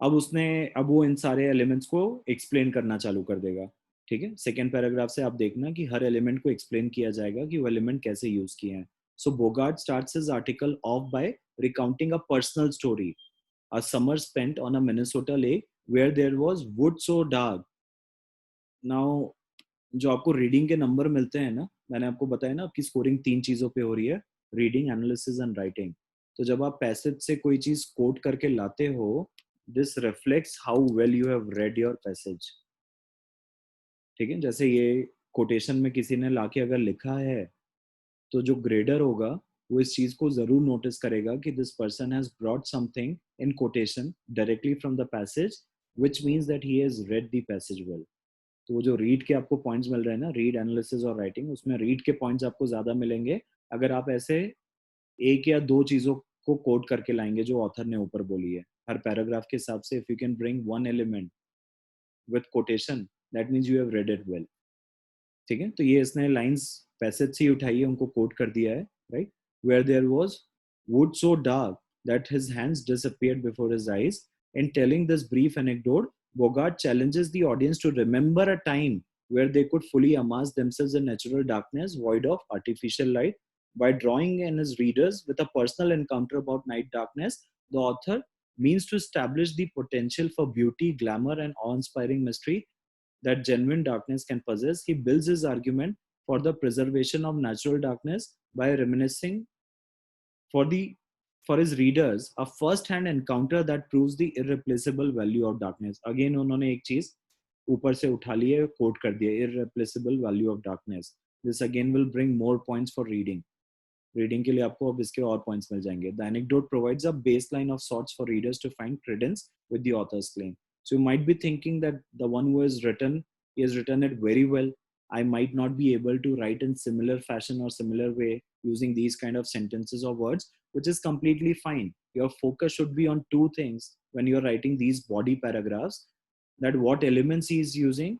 अब वो इन सारे एलिमेंट्स को एक्सप्लेन करना चालू कर देगा. ठीक है, सेकेंड पैराग्राफ से आप देखना कि हर एलिमेंट को एक्सप्लेन किया जाएगा कि वो एलिमेंट कैसे यूज किए हैं. So Bogard starts his article off by recounting a personal story, a summer spent on a Minnesota lake where there was wood so dark. Now, जो आपको रीडिंग के नंबर मिलते हैं ना, मैंने आपको बताया ना आपकी स्कोरिंग 3 चीजों पे हो रही है, रीडिंग, एनालिसिस एंड राइटिंग. तो जब आप पैसेज से कोई चीज कोट करके लाते हो, this reflects how well you have read your passage. ठीक है, जैसे ये कोटेशन में किसी ने लाके अगर लिखा है तो जो ग्रेडर होगा वो इस चीज को जरूर नोटिस करेगा कि this person has brought something in quotation directly from the passage, which means that he has read the passage well. तो वो जो रीड के आपको पॉइंट्स मिल रहे हैं ना, रीड, एनालिसिस और राइटिंग, उसमें रीड के पॉइंट्स आपको ज्यादा मिलेंगे अगर आप ऐसे 1 या 2 चीजों को कोट करके लाएंगे जो ऑथर ने ऊपर बोली है हर पैराग्राफ के हिसाब से. If you can bring one element with quotation that means you have read it well. ठीक है, तो ये इसने लाइंस पैसेज से ही उठाई है, उनको कोट कर दिया है, right. Where there was wood so dark that his hands disappeared before his eyes. In telling this brief anecdote, Bogart challenges the audience to remember a time where they could fully immerse themselves in natural darkness, void of artificial light. By drawing in his readers with a personal encounter about night darkness, the author means to establish the potential for beauty, glamour, and awe-inspiring mystery that genuine darkness can possess. He builds his argument for the preservation of natural darkness by reminiscing for the for his readers a first-hand encounter that proves the irreplaceable value of darkness. Again उन्होंने एक चीज ऊपर से उठा ली है, coat कर दिया, irreplaceable value of darkness. This again will bring more points for reading. Reading के लिए आपको अब इसके और पॉइंट्स मिल जाएंगे. The anecdote provides a baseline of sorts for readers to find credence with the author's claim. So you might be thinking that the one who has written it very well. I might not be able to write in similar fashion or similar way using these kind of sentences or words, which is completely fine. Your focus should be on 2 things when you're writing these body paragraphs, that what elements he is using.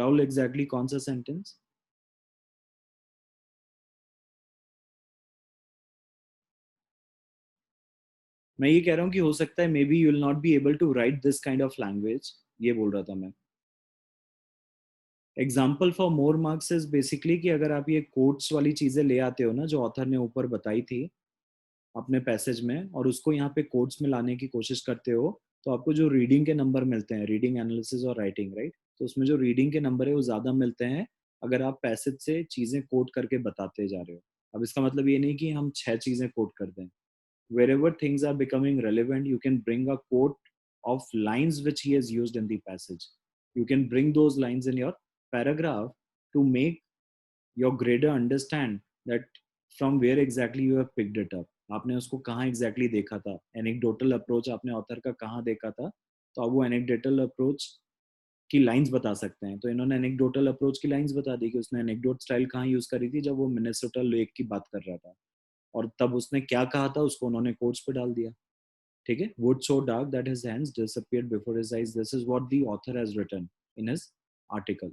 Rahul, exactly कौन सा sentence? मैं ये कह रहा हूँ कि हो सकता है maybe you will not be able to write this kind of language, ये बोल रहा था मैं. Example for more marks is basically कि अगर आप ये कोट्स वाली चीजें ले आते हो ना जो ऑथर ने ऊपर बताई थी अपने पैसेज में और उसको यहाँ पे कोट्स में लाने की कोशिश करते हो, तो आपको जो रीडिंग के नंबर मिलते हैं, रीडिंग, एनालिसिस और राइटिंग, राइट, तो उसमें जो रीडिंग के नंबर है वो ज्यादा मिलते हैं अगर आप पैसेज से चीजें कोट करके बताते जा रहे हो. अब इसका मतलब ये नहीं कि हम 6 चीजें कोट कर दें. Wherever things are becoming relevant, you can bring a quote of lines which he has used in the passage. You can bring those lines in your paragraph to make your grader understand that from where exactly you have picked it up. आपने उसको कहाँ exactly देखा था, anecdotal approach आपने author का कहाँ देखा था, तो आप वो anecdotal approach की लाइंस बता सकते हैं. तो इन्होंने anecdotal approach की लाइंस बता दी कि उसने anecdote style कहाँ यूज करी थी जब वो मिनेसोटा लेक की बात कर रहा था, और तब उसने क्या कहा था उसको उन्होंने कोट्स पे डाल दिया. ठीक है, wood so dark that his hands disappeared before his eyes. This is what the author has written in his article.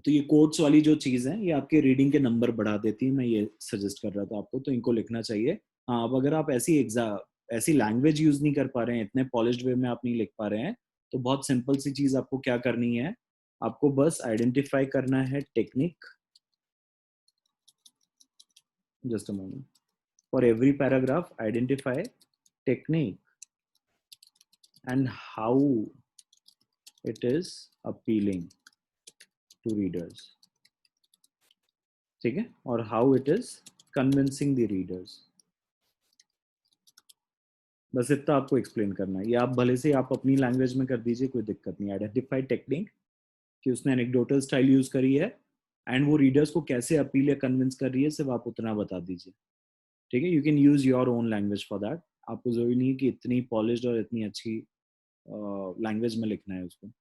तो ये कोट्स वाली जो चीज है ये आपके रीडिंग के नंबर बढ़ा देती है, मैं ये सजेस्ट कर रहा था आपको, तो इनको लिखना चाहिए। हाँ, अब अगर आप ऐसी लैंग्वेज यूज नहीं कर पा रहे हैं, इतने पॉलिश्ड वे में आप नहीं लिख पा रहे हैं, तो बहुत सिंपल सी चीज आपको क्या करनी है, आपको बस आइडेंटिफाई करना है technique. Just a moment, for every paragraph identify technique and how it is appealing to readers, ठीक है, और how it is convincing the readers। बस इतना आपको एक्सप्लेन करना है, ये आप भले से आप अपनी लैंग्वेज में कर दीजिए, कोई दिक्कत नहीं। आइडेंटिफाई टेक्निक कि उसने एनेक्डोटल स्टाइल यूज करी है, एंड वो रीडर्स को कैसे अपील या कन्विंस कर रही है, सिर्फ आप उतना बता दीजिए, ठीक है। You can use your own language for that, आपको जरूरी नहीं है कि इतनी पॉलिश्ड और इतनी अच्छी लैंग्वेज में लिखना है उसको।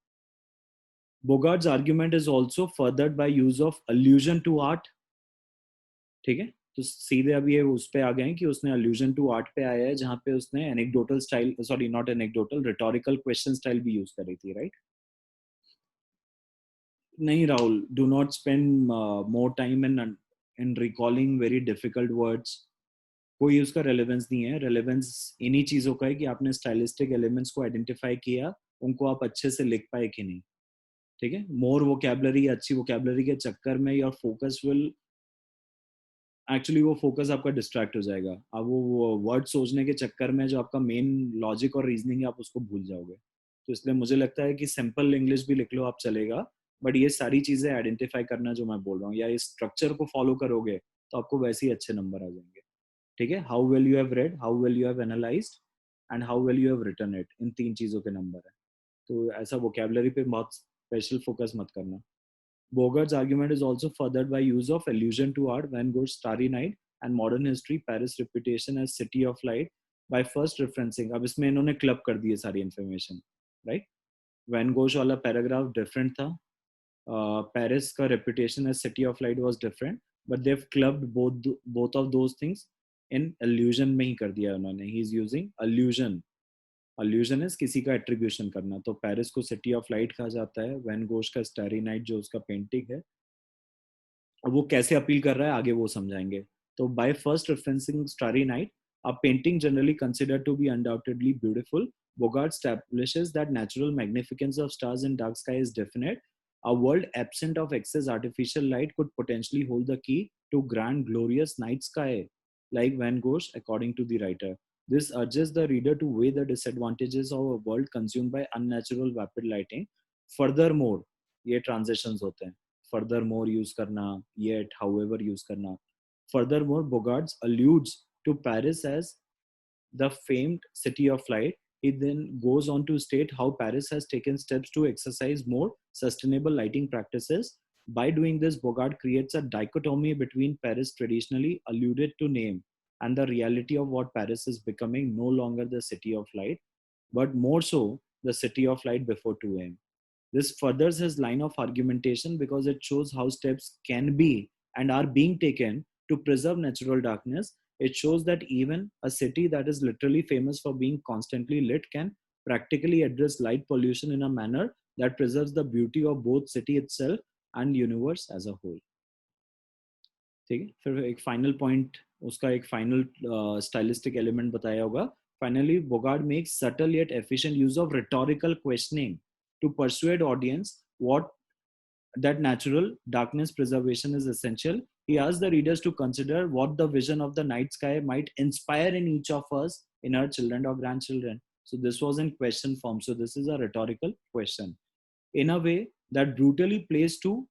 Bogart's argument is also furthered by use of allusion to art, ठीक है। तो सीधे अब ये उस पे आ गए हैं कि उसने allusion to art पे आया है, जहां पे उसने anecdotal style, sorry not anecdotal, rhetorical question style भी यूज करी थी, राइट। नहीं Rahul, do not spend more time in recalling very difficult words। कोई उसका रेलेवेंस नहीं है, रेलेवेंस इन्हीं चीजों का है कि आपने स्टाइलिस्टिक एलिमेंट्स को आइडेंटिफाई किया, उनको आप अच्छे से लिख पाए कि नहीं, ठीक है। मोर वोकैबुलरी, अच्छी वोकैबुलरी के चक्कर में योर फोकस विल एक्चुअली, वो फोकस आपका डिस्ट्रैक्ट हो जाएगा। अब वो वर्ड सोचने के चक्कर में जो आपका मेन लॉजिक और रीजनिंग है, आप उसको भूल जाओगे। तो इसलिए मुझे लगता है कि सिंपल इंग्लिश भी लिख लो आप, चलेगा, बट ये सारी चीजें आइडेंटिफाई करना जो मैं बोल रहा हूँ, या इस स्ट्रक्चर को फॉलो करोगे तो आपको वैसे ही अच्छे नंबर आ जाएंगे, ठीक है। How well you have read, how well you have analysed and how well you have written it, इन 3 चीजों के नंबर है। तो ऐसा वोकैबुलरी पे बहुत स्पेशल फोकस मत करना। Bogart's argument is also furthered by use of allusion to art, Van Gogh's Starry Night and modern history, Paris' reputation as city of light, by first referencing, अब इसमें इन्होंने क्लब कर दी है सारी इंफॉर्मेशन, राइट। वैन गोश वाला paragraph different था, Paris का reputation as city of light was different, but they have clubbed both of those things in allusion में ही कर दिया उन्होंने। He is using allusion, allusion is किसी का एट्रीब्यूशन करना, तो पेरिस को सिटी ऑफ लाइट कहा जाता है, वैन गोश का स्टारी नाइट जो उसका पेंटिंग है, अब वो कैसे अपील कर रहा है आगे वो समझाएंगे। तो by first referencing starry night, a painting generally considered to be undoubtedly beautiful, Bogart establishes that natural magnificence of stars in dark sky is definite. A world absent of excess artificial light could potentially hold the key to grand glorious night sky, like Van Gogh, according to the writer. This urges the reader to weigh the disadvantages of a world consumed by unnatural vapid lighting. Furthermore, ये transitions होते हैं, furthermore use करना, yet, however use करना। Furthermore, Bogart alludes to Paris as the famed city of light. He then goes on to state how Paris has taken steps to exercise more sustainable lighting practices. By doing this, Bogart creates a dichotomy between Paris traditionally alluded to name and the reality of what Paris is becoming, no longer the city of light, but more so the city of light before 2 a.m. This furthers his line of argumentation because it shows how steps can be and are being taken to preserve natural darkness. It shows that even a city that is literally famous for being constantly lit can practically address light pollution in a manner that preserves the beauty of both city itself and universe as a whole. ठीक है, फिर एक final point, उसका एक final stylistic element बताया होगा। Finally, Bogart makes subtle yet efficient use of rhetorical questioning to persuade audience what that natural darkness preservation is essential. He asks the readers to consider what the vision of the night sky might inspire in each of us, in our children or grandchildren. So this was in question form. So this is a rhetorical question in a way that brutally plays to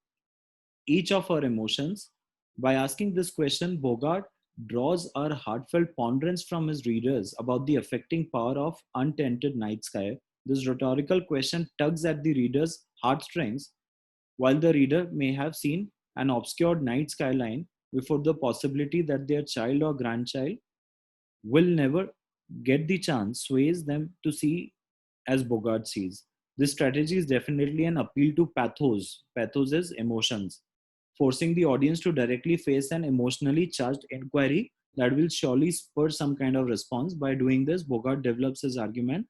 each of our emotions. By asking this question, Bogart draws our heartfelt ponderance from his readers about the affecting power of untented night sky. This rhetorical question tugs at the reader's heartstrings. While the reader may have seen an obscured night skyline before, the possibility that their child or grandchild will never get the chance sways them to see as Bogart sees. This strategy is definitely an appeal to pathos. Pathos is emotions, forcing the audience to directly face an emotionally charged inquiry that will surely spur some kind of response. By doing this, Bogart develops his argument,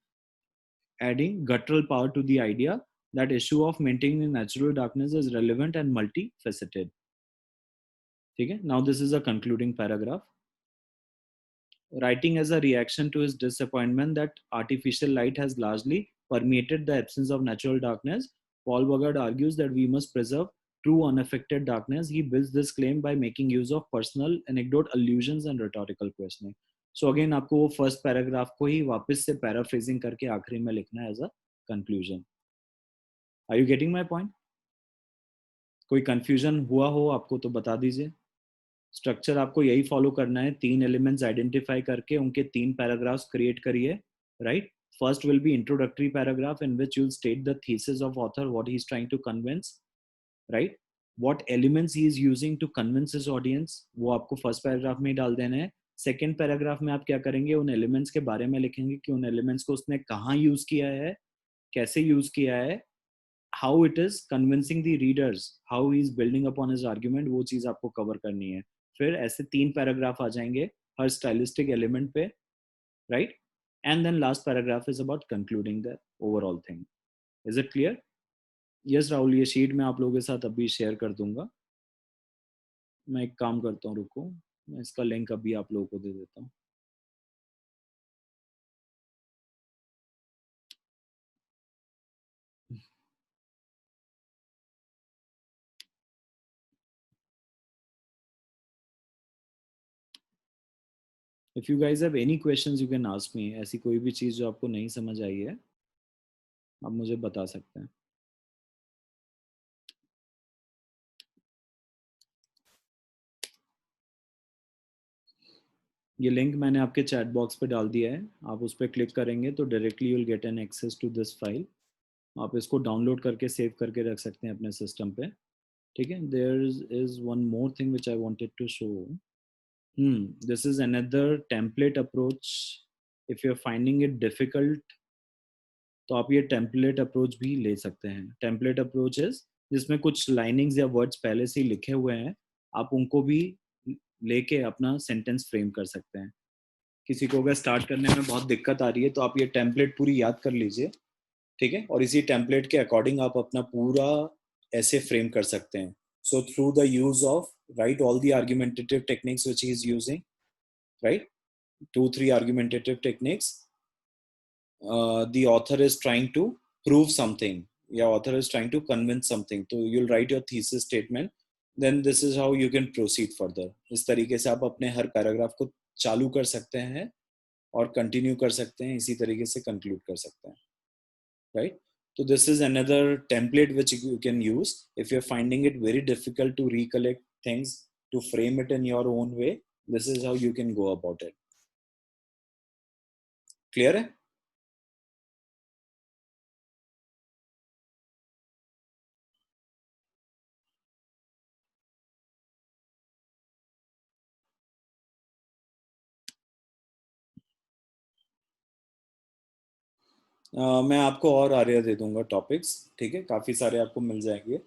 adding guttural power to the idea that issue of maintaining natural darkness is relevant and multifaceted. Okay? Now this is a concluding paragraph. Writing as a reaction to his disappointment that artificial light has largely permeated the absence of natural darkness, Paul Bogart argues that we must preserve true unaffected darkness. He builds this claim by making use of personal anecdote, allusions and rhetorical questioning. So again आपको वो first paragraph को ही वापस से paraphrasing करके आखिरी में लिखना है as a conclusion. Are you getting my point? कोई कंफ्यूजन हुआ हो आपको तो बता दीजिए. स्ट्रक्चर आपको यही फॉलो करना है. 3 एलिमेंट्स आइडेंटिफाई करके उनके 3 पैराग्राफ्स क्रिएट करिए, right? First will be introductory paragraph in which you'll state the thesis of author, what he's trying to convince, right? What elements he is using to convince his audience, वो आपको first paragraph में ही डाल देना है. Second paragraph में आप क्या करेंगे, उन एलिमेंट्स के बारे में लिखेंगे कि उन एलिमेंट्स को उसने कहाँ यूज किया है, कैसे यूज किया है, how it is convincing the readers, how he is building upon his argument, वो चीज आपको कवर करनी है. फिर ऐसे 3 पैराग्राफ आ जाएंगे हर स्टाइलिस्टिक एलिमेंट पे, right? And then last paragraph is about concluding the overall thing. Is it clear? Yes Rahul, ये शीट मैं आप लोगों के साथ अभी शेयर कर दूंगा. मैं एक काम करता हूँ, रुको, मैं इसका लिंक अभी आप लोगों को दे देता हूँ. If you guys have any questions you can ask me. ऐसी कोई भी चीज़ जो आपको नहीं समझ आई है आप मुझे बता सकते हैं. ये लिंक मैंने आपके चैट बॉक्स पे डाल दिया है. आप उस पर क्लिक करेंगे तो directly you will get an access to this file. आप इसको डाउनलोड करके सेव करके रख सकते हैं अपने सिस्टम पे. ठीक है. There is one more thing which I wanted to show. This is another template approach. If you're finding it difficult, तो आप ये टेम्पलेट अप्रोच भी ले सकते हैं. टेम्पलेट अप्रोच इज जिसमें कुछ लाइनिंग्स या वर्ड्स पहले से ही लिखे हुए हैं, आप उनको भी लेके अपना सेंटेंस फ्रेम कर सकते हैं. किसी को अगर स्टार्ट करने में बहुत दिक्कत आ रही है तो आप ये टेम्पलेट पूरी याद कर लीजिए, ठीक है? और इसी टेम्पलेट के अकॉर्डिंग आप अपना पूरा ऐसे फ्रेम कर सकते हैं. So through the use of, right, all the argumentative techniques which he is using, right, 2-3 argumentative techniques, the author is trying to prove something. Yeah, author is trying to convince something. So you'll write your thesis statement. Then this is how you can proceed further. इस तरीके से आप अपने हर paragraph को चालू कर सकते हैं और कंटिन्यू कर सकते हैं, इसी तरीके से कंक्लूड कर सकते हैं, right? So this is another template which you can use if you're finding it very difficult to recollect things, to frame it in your own way. This is how you can go about it. Clear है? मैं आपको और आर्या दे दूंगा topics, ठीक है? काफी सारे आपको मिल जाएंगे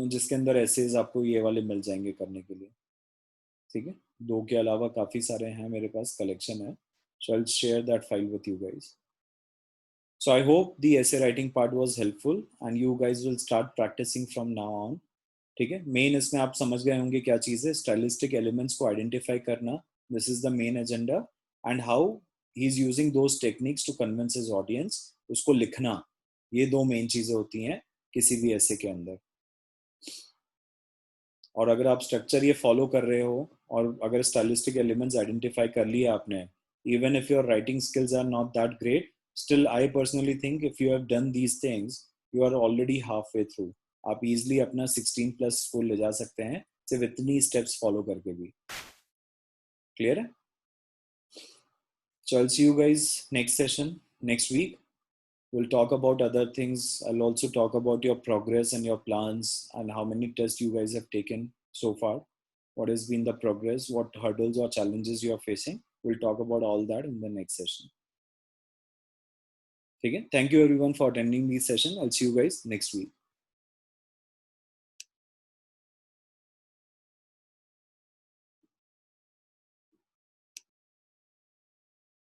जिसके अंदर एसेज आपको ये वाले मिल जाएंगे करने के लिए, ठीक है? 2 के अलावा काफी सारे हैं मेरे पास, कलेक्शन है. So I'll share that file with you guys. So I hope the essay writing part was helpful and you guys will start practicing from now on. ठीक है? मेन इसमें आप समझ गए होंगे क्या चीज़ है. स्टाइलिस्टिक एलिमेंट्स को आइडेंटिफाई करना, this is the main agenda, and how he is using those techniques to convince his audience. उसको लिखना, ये 2 मेन चीजें होती हैं किसी भी ऐसे के अंदर. और अगर आप स्ट्रक्चर ये फॉलो कर रहे हो और अगर स्टाइलिस्टिक एलिमेंट्स आइडेंटिफाई कर लिए आपने, even if your writing skills are not that great, still I personally think if you have done these things you are already half way through. आप इजिली अपना 16+ स्कोर ले जा सकते हैं सिर्फ इतनी स्टेप्स फॉलो करके भी. क्लियर है? So I'll see you guys next session next week. We'll talk about other things. I'll also talk about your progress and your plans and how many tests you guys have taken so far. What has been the progress? What hurdles or challenges you are facing? We'll talk about all that in the next session. Okay. Thank you everyone for attending this session. I'll see you guys next week.